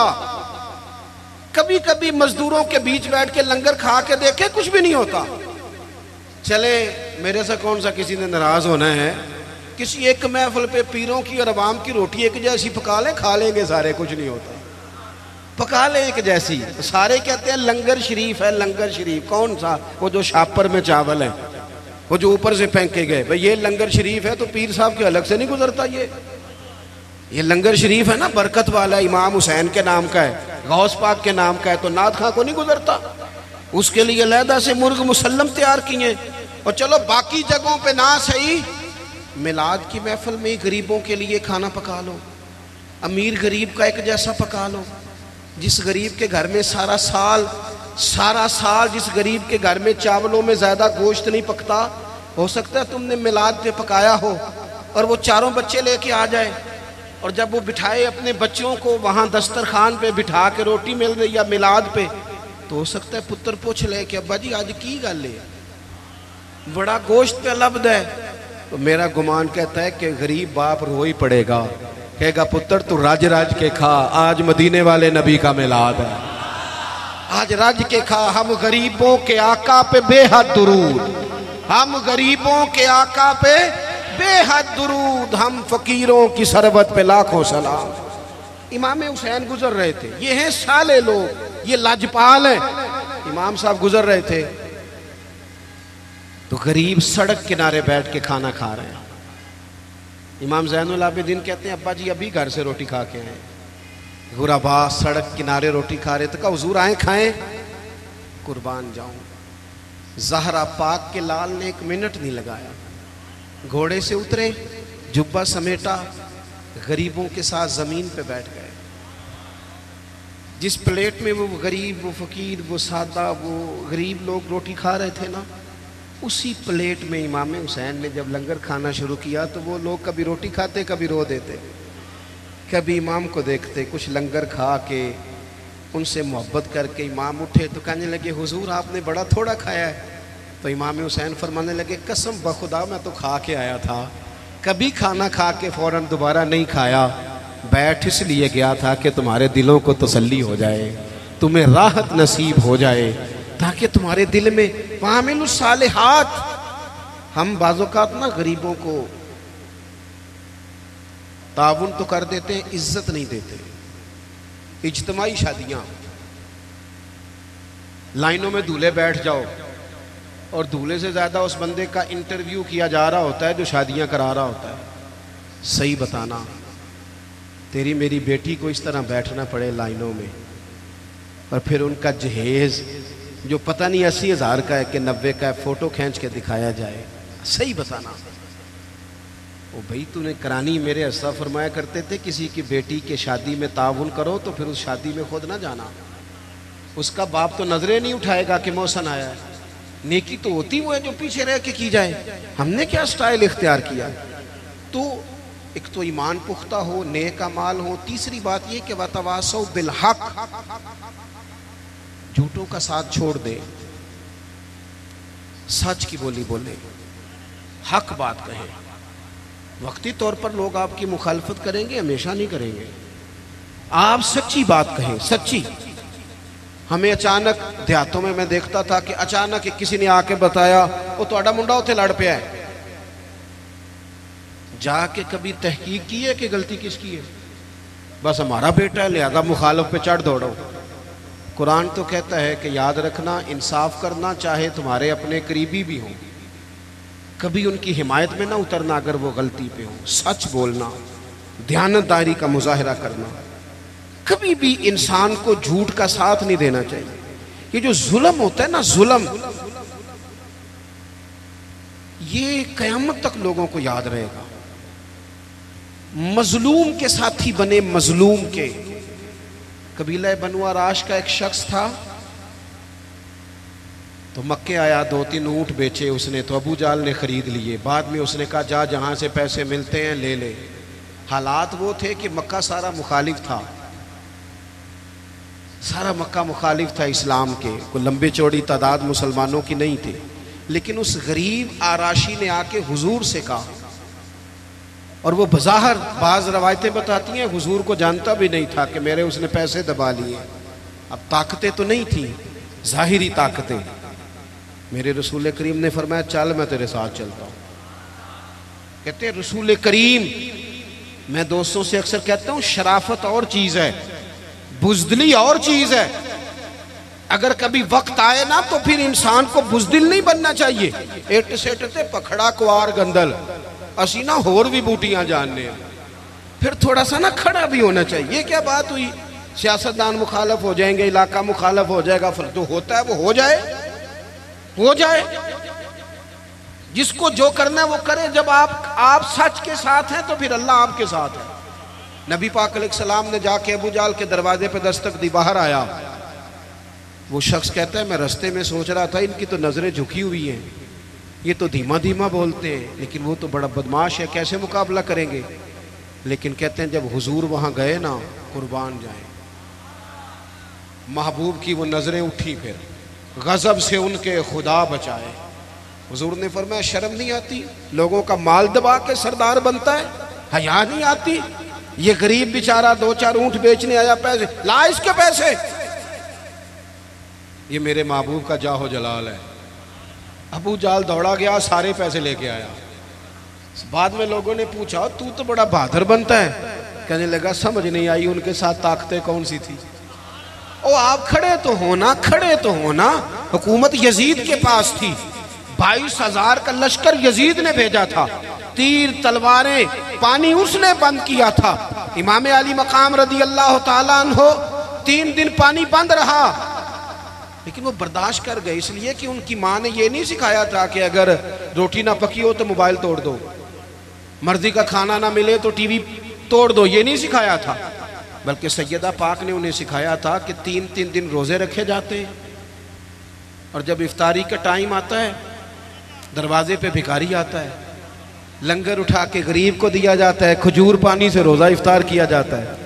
کبھی کبھی مزدوروں کے بیچ بیٹھ کے لنگر کھا کے دیکھیں, کچھ بھی نہیں ہوتا. چلے میرے سے کون سا کسی نے ناراض ہونا ہے, کسی ایک محفل پہ پیروں کی اور عوام کی روٹی ایک جیسی پکا لیں, کھا لیں گے سارے, کچھ نہیں ہوتا. پکا لیں ایک جیسی. سارے کہتے ہیں لنگر شریف ہے, لنگر شریف. کون سا؟ وہ جو شاپر میں چاول ہے, وہ جو اوپر سے پھینکے گئے. بھئی یہ لنگر شریف ہے تو پیر صاحب کے الگ سے نہیں گزرتا. یہ لنگر شریف ہے نا, برکت والا, امام حسین کے نام کا ہے, غوث پاک کے نام کا ہے, تو نعت خواں کو نہیں گزرتا. اس کے لیے علیحدہ سے مرغ مسلم تیار کیے. اور چلو باقی جگہوں پہ نہ صحیح, میلاد کی محفل میں غریبوں کے لیے کھانا پکا لو, امیر غریب کا ایک جیسا پکا لو. جس غریب کے گھر میں سارا سال جس غریب کے گھر میں چاولوں میں زیادہ گوشت نہیں پکتا, ہو سکتا ہے تم نے میلاد پہ پکایا ہو اور وہ 4 بچے لے کے آ جائے, اور جب وہ بٹھائے اپنے بچوں کو وہاں دسترخوان پہ بٹھا کے روٹی مل رہی یا میلاد پہ, تو ہو سکتا ہے پتر پوچھ لے کہ ابا جی آج کی گل ہے, بڑا گوشت پہ لبد ہے. تو میرا گمان کہتا ہے کہ غریب باپ رو ہی پڑے گا, کہے گا پتر تو راج کے کھا, آج مدینے والے نبی کا میلاد ہے, آج راج کے کھا. ہم غریبوں کے آقا پہ بے حد درود, ہم غریبوں کے آقا پہ بے حد درود, ہم فقیروں کی ثروت پہ لاکھوں سلام. امام حسین گزر رہے تھے, یہ ہیں صالح لوگ, یہ لاجپال ہیں. امام صاحب گزر رہے تھے تو غریب سڑک کنارے بیٹھ کے کھانا کھا رہے ہیں. امام زین العابدین کہتے ہیں ابا جی ابھی گھر سے روٹی کھا کے آئے. غربا سڑک کنارے روٹی کھا رہے, تو کہا حضور آئیں کھائیں, قربان جاؤں. زہرا پاک کے لال نے 1 منٹ نہیں لگایا, گھوڑے سے اترے, جبہ سمیٹا, غریبوں کے ساتھ زمین پہ بیٹھ گئے. جس پلیٹ میں وہ غریب, وہ فقیر, وہ سادہ, وہ غریب لوگ روٹی کھا رہے تھے نا, اسی پلیٹ میں امام حسین نے جب لنگر کھانا شروع کیا تو وہ لوگ کبھی روٹی کھاتے, کبھی رو دیتے, کبھی امام کو دیکھتے. کچھ لنگر کھا کے ان سے محبت کر کے امام اٹھے تو کہنے لگے حضور آپ نے بڑا تھوڑا کھایا ہے. تو امام حسین فرمانے لگے قسم بخدا میں تو کھا کے آیا تھا, کبھی کھانا کھا کے فوراً دوبارہ نہیں کھایا, بیٹھ اس لیے گیا تھا کہ تمہارے دلوں کو تسلی ہو جائے, تمہیں راحت نصیب ہو جائے, تاکہ تمہارے دل میں وعامل الصالحات. ہم بعض اوقات نا غریبوں کو تعاون تو کر دیتے ہیں, عزت نہیں دیتے. اجتماعی شادیاں, لائنوں میں دولہے بیٹھ جاؤ, اور دولہے سے زیادہ اس بندے کا انٹرویو کیا جا رہا ہوتا ہے جو شادیاں کرا رہا ہوتا ہے. صحیح بتانا, تیری میری بیٹی کو اس طرح بیٹھنا پڑے لائنوں میں, اور پھر ان کا جہیز جو پتہ نہیں 80,000 کا ہے کہ 90 کا ہے, فوٹو کھینچ کے دکھایا جائے. صحیح بتانا. او بھائی تو نے کرانی, میرے اسا فرمایا کرتے تھے کسی کی بیٹی کے شادی میں تعاون کرو تو پھر اس شادی میں خود نہ جانا. اس کا باپ تو نظریں نہیں اٹھائے گا کہ محسن آیا ہے. نیکی تو ہوتی وہ ہے جو پیچھے رہ کے کی جائے. ہم نے کیا سٹائل اختیار کیا. تو ایک تو ایمان پختہ ہو، نیک اعمال ہو، تیسری بات یہ کہ وَتَوَاصَوْا بِالْحَقِّ، جھوٹوں کا ساتھ چھوڑ دیں، سچ کی بولی بولیں، حق بات کہیں۔ وقتی طور پر لوگ آپ کی مخالفت کریں گے، ہمیشہ نہیں کریں گے۔ آپ سچی بات کہیں، سچی۔ ہمیں اچانک دیہاتوں میں دیکھتا تھا کہ اچانک کسی نے آ کے بتایا وہ تہاڈا منڈا اتنے لڑ پیا ہے، جا کے کبھی تحقیق کی ہے کہ غلطی کس کی ہے؟ بس ہمارا بیٹا ہے لہذا مخالف پہ چڑھ دوڑو۔ قرآن تو کہتا ہے کہ یاد رکھنا، انصاف کرنا، چاہے تمہارے اپنے قریبی بھی ہوں، کبھی ان کی حمایت میں نہ اترنا اگر وہ غلطی پہ ہوں، سچ بولنا، دیانتداری کا مظاہرہ کرنا، کبھی بھی انسان کو جھوٹ کا ساتھ نہیں دینا چاہیے۔ یہ جو ظلم ہوتا ہے نا، ظلم، یہ قیامت تک لوگوں کو یاد رہے گا۔ مظلوم کے ساتھی بنے، مظلوم کے۔ قبیلہ بنو عراش کا ایک شخص تھا، تو مکے آیا، 2-3 اونٹ بیچے اس نے، تو ابو جال نے خرید لیے۔ بعد میں اس نے کہا جا جہاں سے پیسے ملتے ہیں لے لے۔ حالات وہ تھے کہ مکہ سارا مخالف تھا، سارا مکہ مخالف تھا اسلام کے، کوئی لمبی چوڑی تعداد مسلمانوں کی نہیں تھی۔ لیکن اس غریب آراشی نے آ کے حضور سے کہا، اور وہ بظاہر بعض روایتیں بتاتی ہیں حضور کو جانتا بھی نہیں تھا کہ میرے اس نے پیسے دبا لیے۔ اب طاقتیں تو نہیں تھیں، ظاہری طاقتیں۔ میرے رسول کریم نے فرمایا چل میں تیرے ساتھ چلتا ہوں۔ کہتے ہیں رسول کریم، میں دوستوں سے اکثر کہتا ہوں شرافت اور چیز ہے، بزدلی اور چیز ہے۔ اگر کبھی وقت آئے نا تو پھر انسان کو بزدل نہیں بننا چاہیے۔ اٹ سٹ تے پکھڑا کوار گندل، اسی نہ ہور بھی بوٹیاں جاننے ہیں، پھر تھوڑا سا نا کھڑا بھی ہونا چاہیے۔ یہ کیا بات ہوئی، سیاستدان مخالف ہو جائیں گے، علاقہ مخالف ہو جائے گا، پھر تو ہوتا ہے وہ ہو جائے، ہو جائے۔ جس کو جو کرنا ہے وہ کرے۔ جب آپ سچ کے ساتھ ہیں تو پھر اللہ آپ کے ساتھ ہے۔ نبی پاک علیہ السلام نے جا کے ابو جال کے دروازے پہ دستک دی، باہر آیا۔ وہ شخص کہتا ہے میں رستے میں سوچ رہا تھا ان کی تو نظریں جھکی ہوئی ہیں، یہ تو دھیما دھیما بولتے ہیں، لیکن وہ تو بڑا بدماش ہے، کیسے مقابلہ کریں گے؟ لیکن کہتے ہیں جب حضور وہاں گئے نا، قربان جائیں، محبوب کی وہ نظریں اٹھی، پھر غضب سے ان کے خدا بچائے۔ حضور نے فرمایا شرم نہیں آتی؟ لوگوں کا مال دبا کے سردار بنتا ہے، حیا نہیں آتی؟ یہ غریب بیچارہ 2-4 اونٹ بیچنے آیا، پیسے لا اس کے پیسے۔ یہ میرے محبوب کا جاہ و جلال ہے۔ ابو جال دوڑا گیا، سارے پیسے لے کے آیا۔ بعد میں لوگوں نے پوچھا تو بڑا بہادر بنتا ہے، کہنے لگا سمجھ نہیں آئی ان کے ساتھ طاقتیں کون سی تھی۔ او آپ کھڑے تو ہونا، کھڑے تو ہونا۔ حکومت یزید کے پاس تھی، 22,000 کا لشکر یزید نے بھیجا تھا، تیر تلواریں پانی اس نے بند کیا تھا۔ امام علی مقام رضی اللہ تعالیٰ عنہ 3 دن پانی بند رہا، لیکن وہ برداشت کر گئے، اس لیے کہ ان کی ماں نے یہ نہیں سکھایا تھا کہ اگر روٹی نہ پکی ہو تو موبائل توڑ دو، مرضی کا کھانا نہ ملے تو ٹی وی توڑ دو، یہ نہیں سکھایا تھا، بلکہ سیدہ پاک نے انہیں سکھایا تھا کہ 3 دن روزے رکھے جاتے ہیں، اور جب افطاری کا ٹائم آتا ہے دروازے پہ بھکاری آتا ہے، لنگر اٹھا کے غریب کو دیا جاتا ہے، کھجور پانی سے روزہ افطار کیا جاتا ہے۔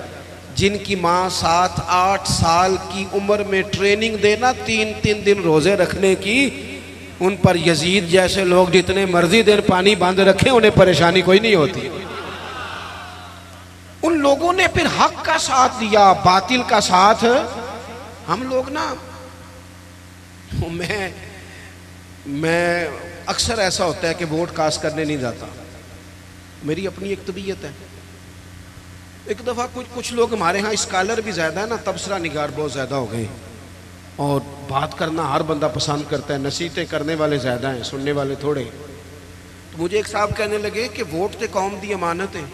جن کی ماں 7-8 سال کی عمر میں ٹریننگ دینا 3 دن روزے رکھنے کی، ان پر یزید جیسے لوگ جتنے مرضی دن پانی باندھ رکھیں انہیں پریشانی کوئی نہیں ہوتی۔ ان لوگوں نے پھر حق کا ساتھ دیا، باطل کا ساتھ۔ ہم لوگ نا، میں اکثر ایسا ہوتا ہے کہ ووٹ کاسٹ کرنے نہیں جاتا، میری اپنی ایک طبیعت ہے۔ ایک دفعہ کچھ لوگ ہمارے ہاں اسکالر بھی زیادہ ہے نا، تبصرہ نگار بہت زیادہ ہو گئے، اور بات کرنا ہر بندہ پسند کرتا ہے، نصیحتیں کرنے والے زیادہ ہیں، سننے والے تھوڑے۔ تو مجھے ایک صاحب کہنے لگے کہ ووٹ تے قوم دی امانت ہے،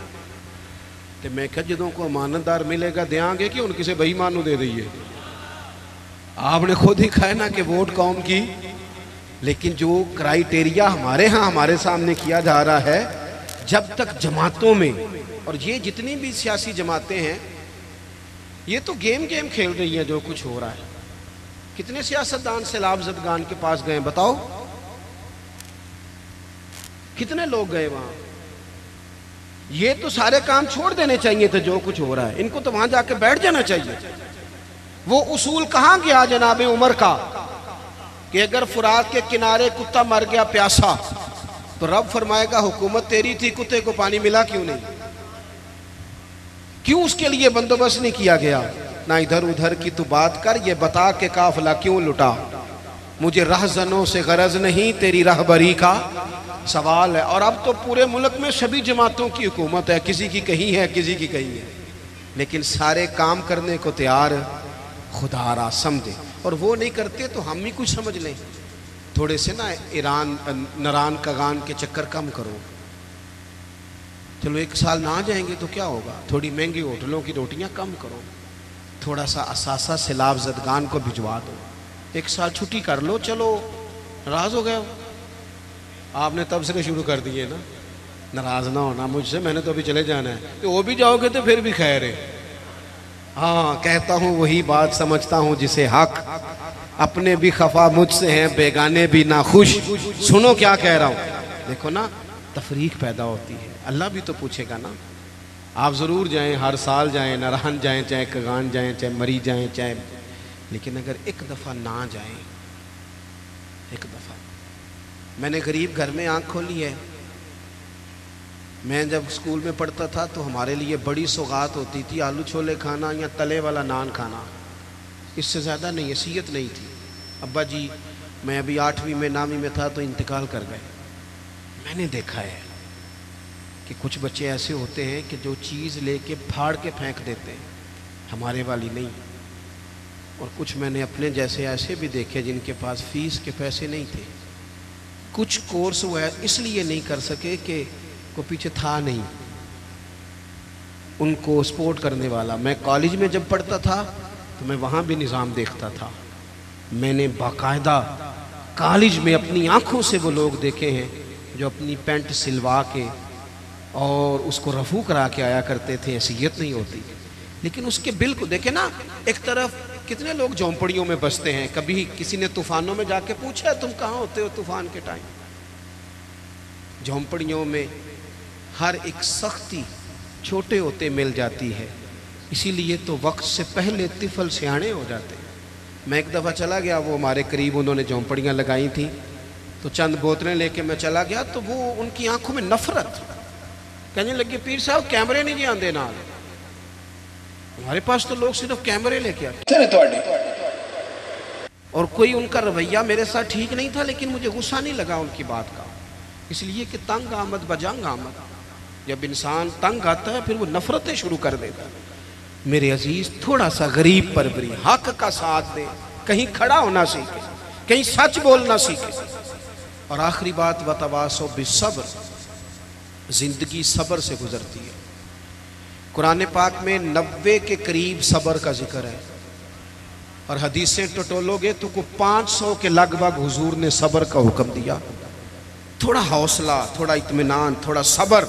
تو میں کہا جدوں کو امانت دار ملے گا دیاں گے کہ ان کسی بے ایمان نو دے دئیے؟ آپ نے خود ہی کہا نا کہ ووٹ قوم کی، لیکن جو کرائیٹیریا ہمارے ہاں ہمارے سامنے کیا جا رہا ہے، جب تک جماعتوں میں، اور یہ جتنی بھی سیاسی جماعتیں ہیں یہ تو گیم کھیل رہی ہیں، جو کچھ ہو رہا ہے۔ کتنے سیاستدان سیلاب زدگان کے پاس گئے بتاؤ، کتنے لوگ گئے وہاں؟ یہ تو سارے کام چھوڑ دینے چاہیے تھے جو کچھ ہو رہا ہے، ان کو تو وہاں جا کے بیٹھ جانا چاہیے۔ وہ اصول کہاں گیا جناب عمر کا کہ اگر فرات کے کنارے کتا مر گیا پیاسا تو رب فرمائے گا حکومت تیری تھی، کتے کو پانی ملا کیوں نہیں؟ کیوں اس کے لیے بندوبست نہیں کیا گیا؟ نہ ادھر ادھر کی تو بات کر، یہ بتا کہ قافلہ کیوں لٹا، مجھے رہزنوں سے غرض نہیں، تیری رہبری کا سوال ہے۔ اور اب تو پورے ملک میں سبھی جماعتوں کی حکومت ہے، کسی کی کہیں ہے کسی کی کہیں ہے، لیکن سارے کام کرنے کو تیار خدا را سمجھے، اور وہ نہیں کرتے تو ہم ہی کچھ سمجھ لیں۔ تھوڑے سے نا ایران نران کغان کے چکر کم کرو، چلو ایک سال نہ جائیں گے تو کیا ہوگا، تھوڑی مہنگی ہوٹلوں کی روٹیاں کم کرو، تھوڑا سا اثاثہ سیلاب زدگان کو بھجوا دو، ایک سال چھٹی کر لو، چلو ناراض ہو گئے ہو، آپ نے تب سے شروع کر دیے نا، ناراض نہ ہونا مجھ سے، میں نے تو ابھی چلے جانا ہے، تو وہ بھی جاؤ گے تو پھر بھی خیر ہے۔ ہاں کہتا ہوں وہی بات، سمجھتا ہوں جسے حق، اپنے بھی خفا مجھ سے ہیں، بیگانے بھی ناخوش، سنو کیا کہہ رہا ہوں۔ دیکھو نا تفریق پیدا ہوتی ہے، اللہ بھی تو پوچھے گا نا۔ آپ ضرور جائیں، ہر سال جائیں، نران جائیں، چاہے کغان جائیں، چاہے مری جائیں، چاہے، لیکن اگر ایک دفعہ نہ جائیں، ایک دفعہ، میں نے غریب گھر میں آنکھ کھولی ہے۔ میں جب اسکول میں پڑھتا تھا تو ہمارے لیے بڑی سوغات ہوتی تھی آلو چھولے کھانا یا تلے والا نان کھانا، اس سے زیادہ نہیں، حیثیت نہیں تھی۔ ابا جی میں ابھی 8ویں میں 9ویں میں تھا تو انتقال کر گئے۔ میں نے دیکھا ہے کہ کچھ بچے ایسے ہوتے ہیں کہ جو چیز لے کے پھاڑ کے پھینک دیتے ہیں، ہمارے والی نہیں۔ اور کچھ میں نے اپنے جیسے ایسے بھی دیکھے جن کے پاس فیس کے پیسے نہیں تھے، کچھ کورس وہ اس لیے نہیں کر سکے کہ کو پیچھے تھا نہیں ان کو سپورٹ کرنے والا۔ میں کالج میں جب پڑھتا تھا تو میں وہاں بھی نظام دیکھتا تھا، میں نے باقاعدہ کالج میں اپنی آنکھوں سے وہ لوگ دیکھے ہیں جو اپنی پینٹ سلوا کے اور اس کو رفو کرا کے آیا کرتے تھے، حیثیت نہیں ہوتی، لیکن اس کے بل کو دیکھیں نا۔ ایک طرف کتنے لوگ جھونپڑیوں میں بستے ہیں، کبھی کسی نے طوفانوں میں جا کے پوچھا ہے تم کہاں ہوتے ہو طوفان کے ٹائم؟ جھونپڑیوں میں ہر ایک سختی چھوٹے ہوتے مل جاتی ہے، اسی لیے تو وقت سے پہلے طفل سیانے ہو جاتے ہیں۔ میں ایک دفعہ چلا گیا، وہ ہمارے قریب انہوں نے جھونپڑیاں لگائی تھیں، تو چند بوتلیں لے کے میں چلا گیا تو وہ ان کی آنکھوں میں نفرت، کہنے لگے پیر صاحب کیمرے نہیں جی آندے نال، ہمارے پاس تو لوگ صرف کیمرے لے کے آتے۔ اور کوئی ان کا رویہ میرے ساتھ ٹھیک نہیں تھا، لیکن مجھے غصہ نہیں لگا ان کی بات کا، اس لیے کہ تنگ آمد بجنگ آمد، جب انسان تنگ آتا ہے پھر وہ نفرتیں شروع کر دیتا ہے۔ میرے عزیز تھوڑا سا غریب پروری، حق کا ساتھ دے، کہیں کھڑا ہونا سیکھے، کہیں سچ بولنا سیکھے۔ اور آخری بات وتواصوا بالصبر، زندگی صبر سے گزرتی ہے۔ قرآن پاک میں 90 کے قریب صبر کا ذکر ہے، اور حدیثیں ٹٹولو گے تو کو 500 کے لگ بھگ حضور نے صبر کا حکم دیا۔ تھوڑا حوصلہ، تھوڑا اطمینان، تھوڑا صبر۔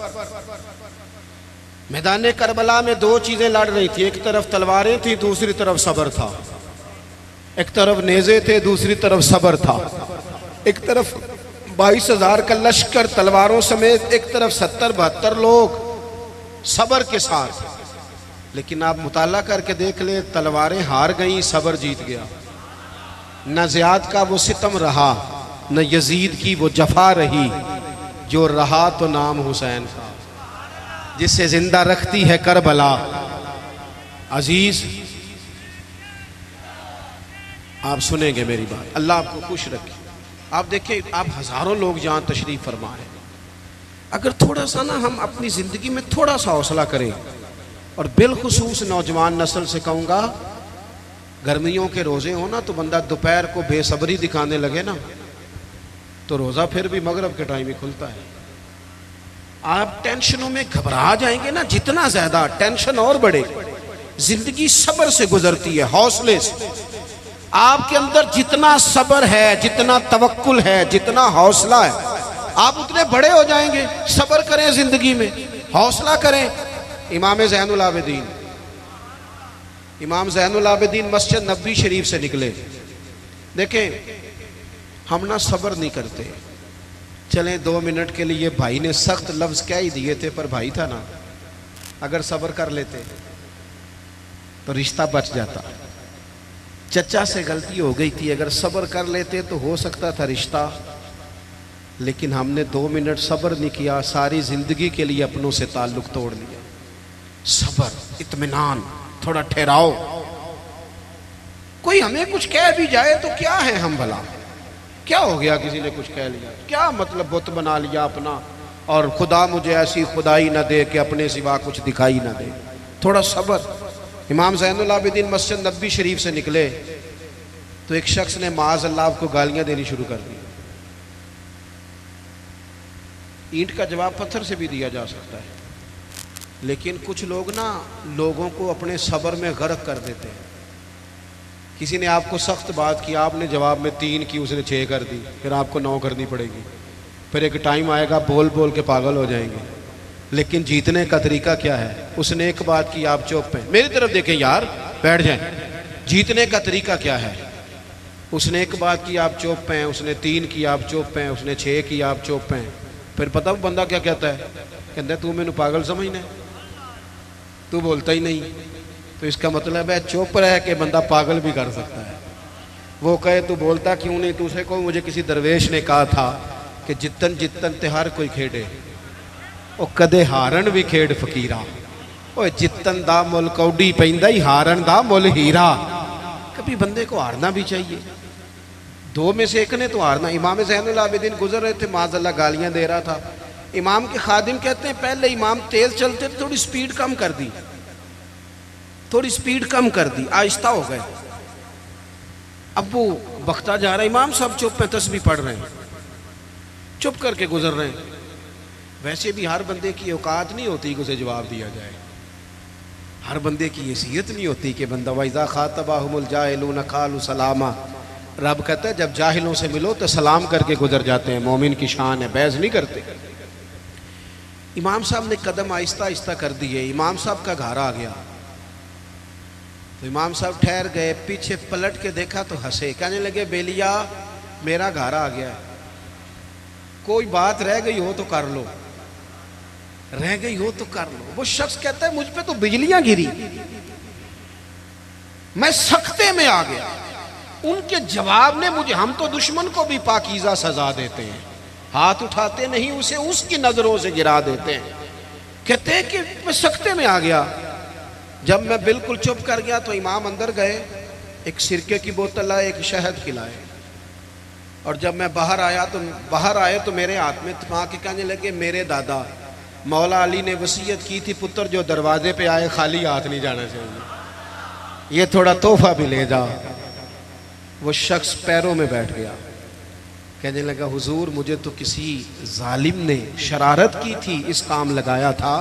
میدان کربلا میں 2 چیزیں لڑ رہی تھی، ایک طرف تلواریں تھی، دوسری طرف صبر تھا، ایک طرف نیزے تھے، دوسری طرف صبر تھا، ایک طرف 22,000 کا لشکر تلواروں سمیت، ایک طرف 70-72 لوگ صبر کے ساتھ۔ لیکن آپ مطالعہ کر کے دیکھ لیں، تلواریں ہار گئیں، صبر جیت گیا۔ نہ زیاد کا وہ ستم رہا، نہ یزید کی وہ جفا رہی، جو رہا تو نام حسین کا، جسے زندہ رکھتی ہے کربلا۔ عزیز آپ سنیں گے میری بات، اللہ آپ کو خوش رکھے۔ آپ دیکھیں، آپ ہزاروں لوگ جہاں تشریف فرما ہیں، اگر تھوڑا سا نا ہم اپنی زندگی میں تھوڑا سا حوصلہ کریں، اور بالخصوص نوجوان نسل سے کہوں گا، گرمیوں کے روزے ہوں نا تو بندہ دوپہر کو بے صبری دکھانے لگے نا تو روزہ پھر بھی مغرب کے ٹائم ہی کھلتا ہے۔ آپ ٹینشنوں میں گھبرا جائیں گے نا، جتنا زیادہ ٹینشن اور بڑھے گی۔ زندگی صبر سے گزرتی ہے، حوصلے سے۔ آپ کے اندر جتنا صبر ہے، جتنا توکل ہے، جتنا حوصلہ ہے، آپ اتنے بڑے ہو جائیں گے۔ صبر کریں زندگی میں، حوصلہ کریں۔ امام زین العابدین، امام زین العابدین مسجد نبوی شریف سے نکلے۔ دیکھیں ہم نہ صبر نہیں کرتے، چلیں 2 منٹ کے لیے بھائی نے سخت لفظ کہہ ہی دیے تھے، پر بھائی تھا نا، اگر صبر کر لیتے تو رشتہ بچ جاتا۔ چچا سے غلطی ہو گئی تھی، اگر صبر کر لیتے تو ہو سکتا تھا رشتہ، لیکن ہم نے 2 منٹ صبر نہیں کیا، ساری زندگی کے لیے اپنوں سے تعلق توڑ لیا۔ صبر، اطمینان، تھوڑا ٹھہراؤ۔ کوئی ہمیں کچھ کہہ بھی جائے تو کیا ہے ہم بھلا، کیا ہو گیا کسی نے کچھ کہہ لیا، کیا مطلب بت بنا لیا اپنا، اور خدا مجھے ایسی خدائی نہ دے کہ اپنے سوا کچھ دکھائی نہ دے۔ تھوڑا صبر۔ امام زین العابدین مسجد نبوی شریف سے نکلے تو ایک شخص نے معاذ اللہ آپ کو گالیاں دینی شروع کر دی۔ اینٹ کا جواب پتھر سے بھی دیا جا سکتا ہے، لیکن کچھ لوگ نا لوگوں کو اپنے صبر میں غرق کر دیتے ہیں۔ کسی نے آپ کو سخت بات کی، آپ نے جواب میں 3 کی، اس نے 6 کر دی، پھر آپ کو 9 کرنی پڑے گی، پھر ایک ٹائم آئے گا بول بول کے پاگل ہو جائیں گے۔ لیکن جیتنے کا طریقہ کیا ہے؟ اس نے ایک بات کی، آپ چپ ہیں، میری طرف دیکھیں یار، بیٹھ جائیں۔ جیتنے کا طریقہ کیا ہے؟ اس نے ایک بات کی، آپ چپ ہیں، اس نے 3 کی، آپ چپ ہیں، اس نے 6 کی، آپ چپ ہیں۔ پھر پتہ بندہ کیا کہتا ہے؟ کہتا ہے تو میں نے پاگل سمجھنا ہے، تو بولتا ہی نہیں۔ تو اس کا مطلب ہے چپ رہ کے بندہ پاگل بھی کر سکتا ہے۔ وہ کہے تو بولتا کیوں نہیں، تو اسے کو مجھے کسی درویش نے کہا تھا کہ جتن جتن تے ہر کوئی کھیڑے، او کدے ہارن بھی کھیڑ فقیرہ، او جتن دا مل کوڈی پیندا ہی ہارن دا مل ہیرا۔ کبھی بندے کو ہارنا بھی چاہیے، 2 میں سے ایک نے تو ہارنا۔ امام زین العابدین گزر رہے تھے، معاذ اللہ گالیاں دے رہا تھا۔ امام کے خادم کہتے ہیں پہلے امام تیز چلتے تھے، تھوڑی سپیڈ کم کر دی، تھوڑی سپیڈ کم کر دی، آہستہ ہو گئے۔ اب وہ بختہ جا رہا ہے، امام صاحب چپ پہ تسبیح پڑھ رہے ہیں، چپ کر کے گزر رہے ہیں۔ ویسے بھی ہر بندے کی اوقات نہیں ہوتی کہ اسے جواب دیا جائے، ہر بندے کی حیثیت نہیں ہوتی کہ بندہ وَإِذَا خَاطَبَهُمُ الْجَاهِلُونَ قَالُوا سَلَامًا۔ رب کہتا ہے جب جاہلوں سے ملو تو سلام کر کے گزر جاتے ہیں، مومن کی شان ہے، بحث نہیں کرتے۔ امام صاحب نے قدم آہستہ آہستہ کر دیے، امام صاحب کا گھر آ گیا تو امام صاحب ٹھہر گئے، پیچھے پلٹ کے دیکھا تو ہنسے، کہنے لگے بیلیا میرا گھر آ گیا، کوئی بات رہ گئی ہو تو کر لو، رہ گئی ہو تو کر لو۔ وہ شخص کہتا ہے مجھ پہ تو بجلیاں گری، میں سختے میں آ گیا۔ ان کے جواب نے مجھے، ہم تو دشمن کو بھی پاکیزہ سزا دیتے ہیں، ہاتھ اٹھاتے نہیں، اسے اس کی نظروں سے گرا دیتے ہیں۔ کہتے ہیں کہ میں سختے میں آ گیا۔ جب میں بالکل چپ کر گیا تو امام اندر گئے، ایک سرکے کی بوتل لائے، ایک شہد کھلائے، اور جب میں باہر آئے تو میرے ہاتھ میں تھما کے کہنے لگے میرے دادا مولا علی نے وصیت کی تھی پتر جو دروازے پہ آئے خالی ہاتھ نہیں جانا چاہیے، یہ تھوڑا تحفہ بھی لے جا۔ وہ شخص پیروں میں بیٹھ گیا، کہنے لگا حضور مجھے تو کسی ظالم نے شرارت کی تھی، اس کام لگایا تھا،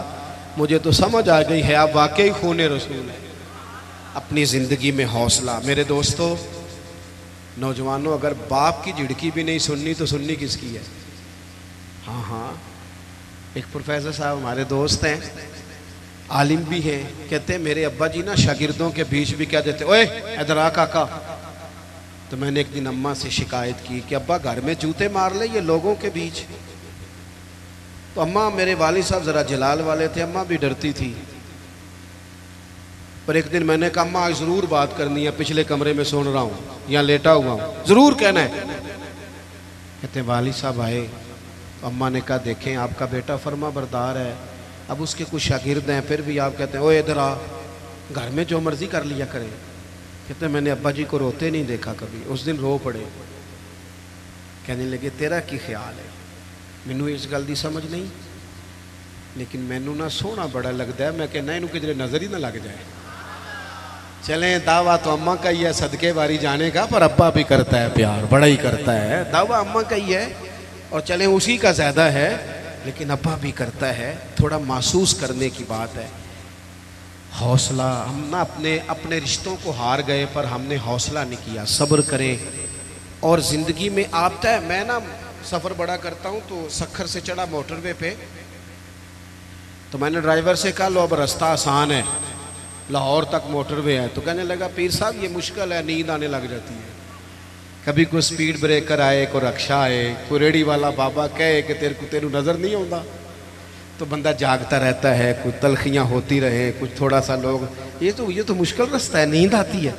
مجھے تو سمجھ آ گئی ہے آپ واقعی خون رسول ہے۔ اپنی زندگی میں حوصلہ۔ میرے دوستو نوجوانوں، اگر باپ کی جھڑکی بھی نہیں سننی تو سننی کس کی ہے؟ ہاں، ایک پروفیسر صاحب ہمارے دوست ہیں، عالم بھی ہیں، کہتے ہیں میرے ابا جی نا شاگردوں کے بیچ بھی کہہ دیتے اوے ادھر آ کاکا۔ تو میں نے ایک دن اماں سے شکایت کی کہ ابا گھر میں جوتے مار لے یہ لوگوں کے بیچ۔ تو اماں، میرے والد صاحب ذرا جلال والے تھے، اماں بھی ڈرتی تھی، پر ایک دن میں نے کہا اماں آج ضرور بات کرنی ہے، پچھلے کمرے میں سن رہا ہوں یا لیٹا ہوا ہوں، ضرور کہنا ہے۔ کہتے ہیں والد صاحب آئے، اماں نے کہا دیکھیں آپ کا بیٹا فرما بردار ہے، اب اس کے کچھ شاگرد ہیں، پھر بھی آپ کہتے ہیں اوے ادھر آ، گھر میں جو مرضی کر لیا کریں۔ کہتے ہیں میں نے ابا جی کو روتے نہیں دیکھا کبھی، اس دن رو پڑے۔ کہنے لگے تیرا کی خیال ہے؟ مینوں اس گل دی سمجھ نہیں، لیکن مینوں نہ سونا بڑا لگتا ہے، میں کہنا انہوں کدھر نظر ہی نہ لگ جائے۔ چلیں دعویٰ تو اماں کا ہی ہے صدقے باری جانے کا، پر ابا بھی کرتا ہے پیار، بڑا ہی کرتا ہے، دعویٰ اماں کا ہی ہے اور چلیں اسی کا زیادہ ہے، لیکن ابا بھی کرتا ہے، تھوڑا محسوس کرنے کی بات ہے۔ حوصلہ، ہم نہ اپنے رشتوں کو ہار گئے پر ہم نے حوصلہ نہیں کیا، صبر کریں۔ اور زندگی میں آتا ہے، میں نا سفر بڑا کرتا ہوں، تو سکھر سے چڑھا موٹر وے پہ، تو میں نے ڈرائیور سے کہا لو اب رستہ آسان ہے، لاہور تک موٹر وے ہے، تو کہنے لگا پیر صاحب یہ مشکل ہے، نیند آنے لگ جاتی ہے۔ کبھی کوئی سپیڈ بریکر آئے، کوئی رکشہ آئے، کوئی ریڑی والا بابا کہے کہ تیرے نظر نہیں ہوتا، تو بندہ جاگتا رہتا ہے، کوئی تلخیاں ہوتی رہیں، کچھ تھوڑا سا لوگ یہ تو مشکل رستہ ہے، نیند آتی ہے۔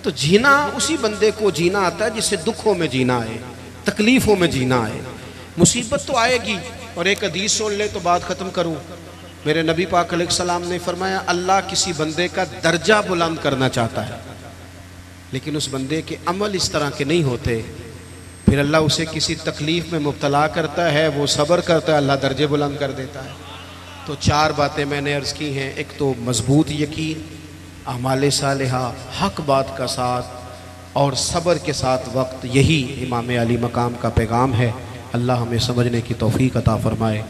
تو جینا اسی بندے کو جینا آتا ہے جسے دکھوں میں جینا آئے، تکلیفوں میں جینا آئے۔ مصیبت تو آئے گی۔ اور ایک حدیث سن لے تو بات ختم کروں۔ میرے نبی پاک علیہ السلام نے فرمایا اللہ کسی بندے کا درجہ بلند کرنا چاہتا ہے، لیکن اس بندے کے عمل اس طرح کے نہیں ہوتے، پھر اللہ اسے کسی تکلیف میں مبتلا کرتا ہے، وہ صبر کرتا ہے، اللہ درجے بلند کر دیتا ہے۔ تو 4 باتیں میں نے عرض کی ہیں۔ ایک تو مضبوط یقین، اعمال صالحہ، حق بات کا ساتھ اور صبر کے ساتھ وقت، یہی امام علی مقام کا پیغام ہے۔ اللہ ہمیں سمجھنے کی توفیق عطا فرمائے۔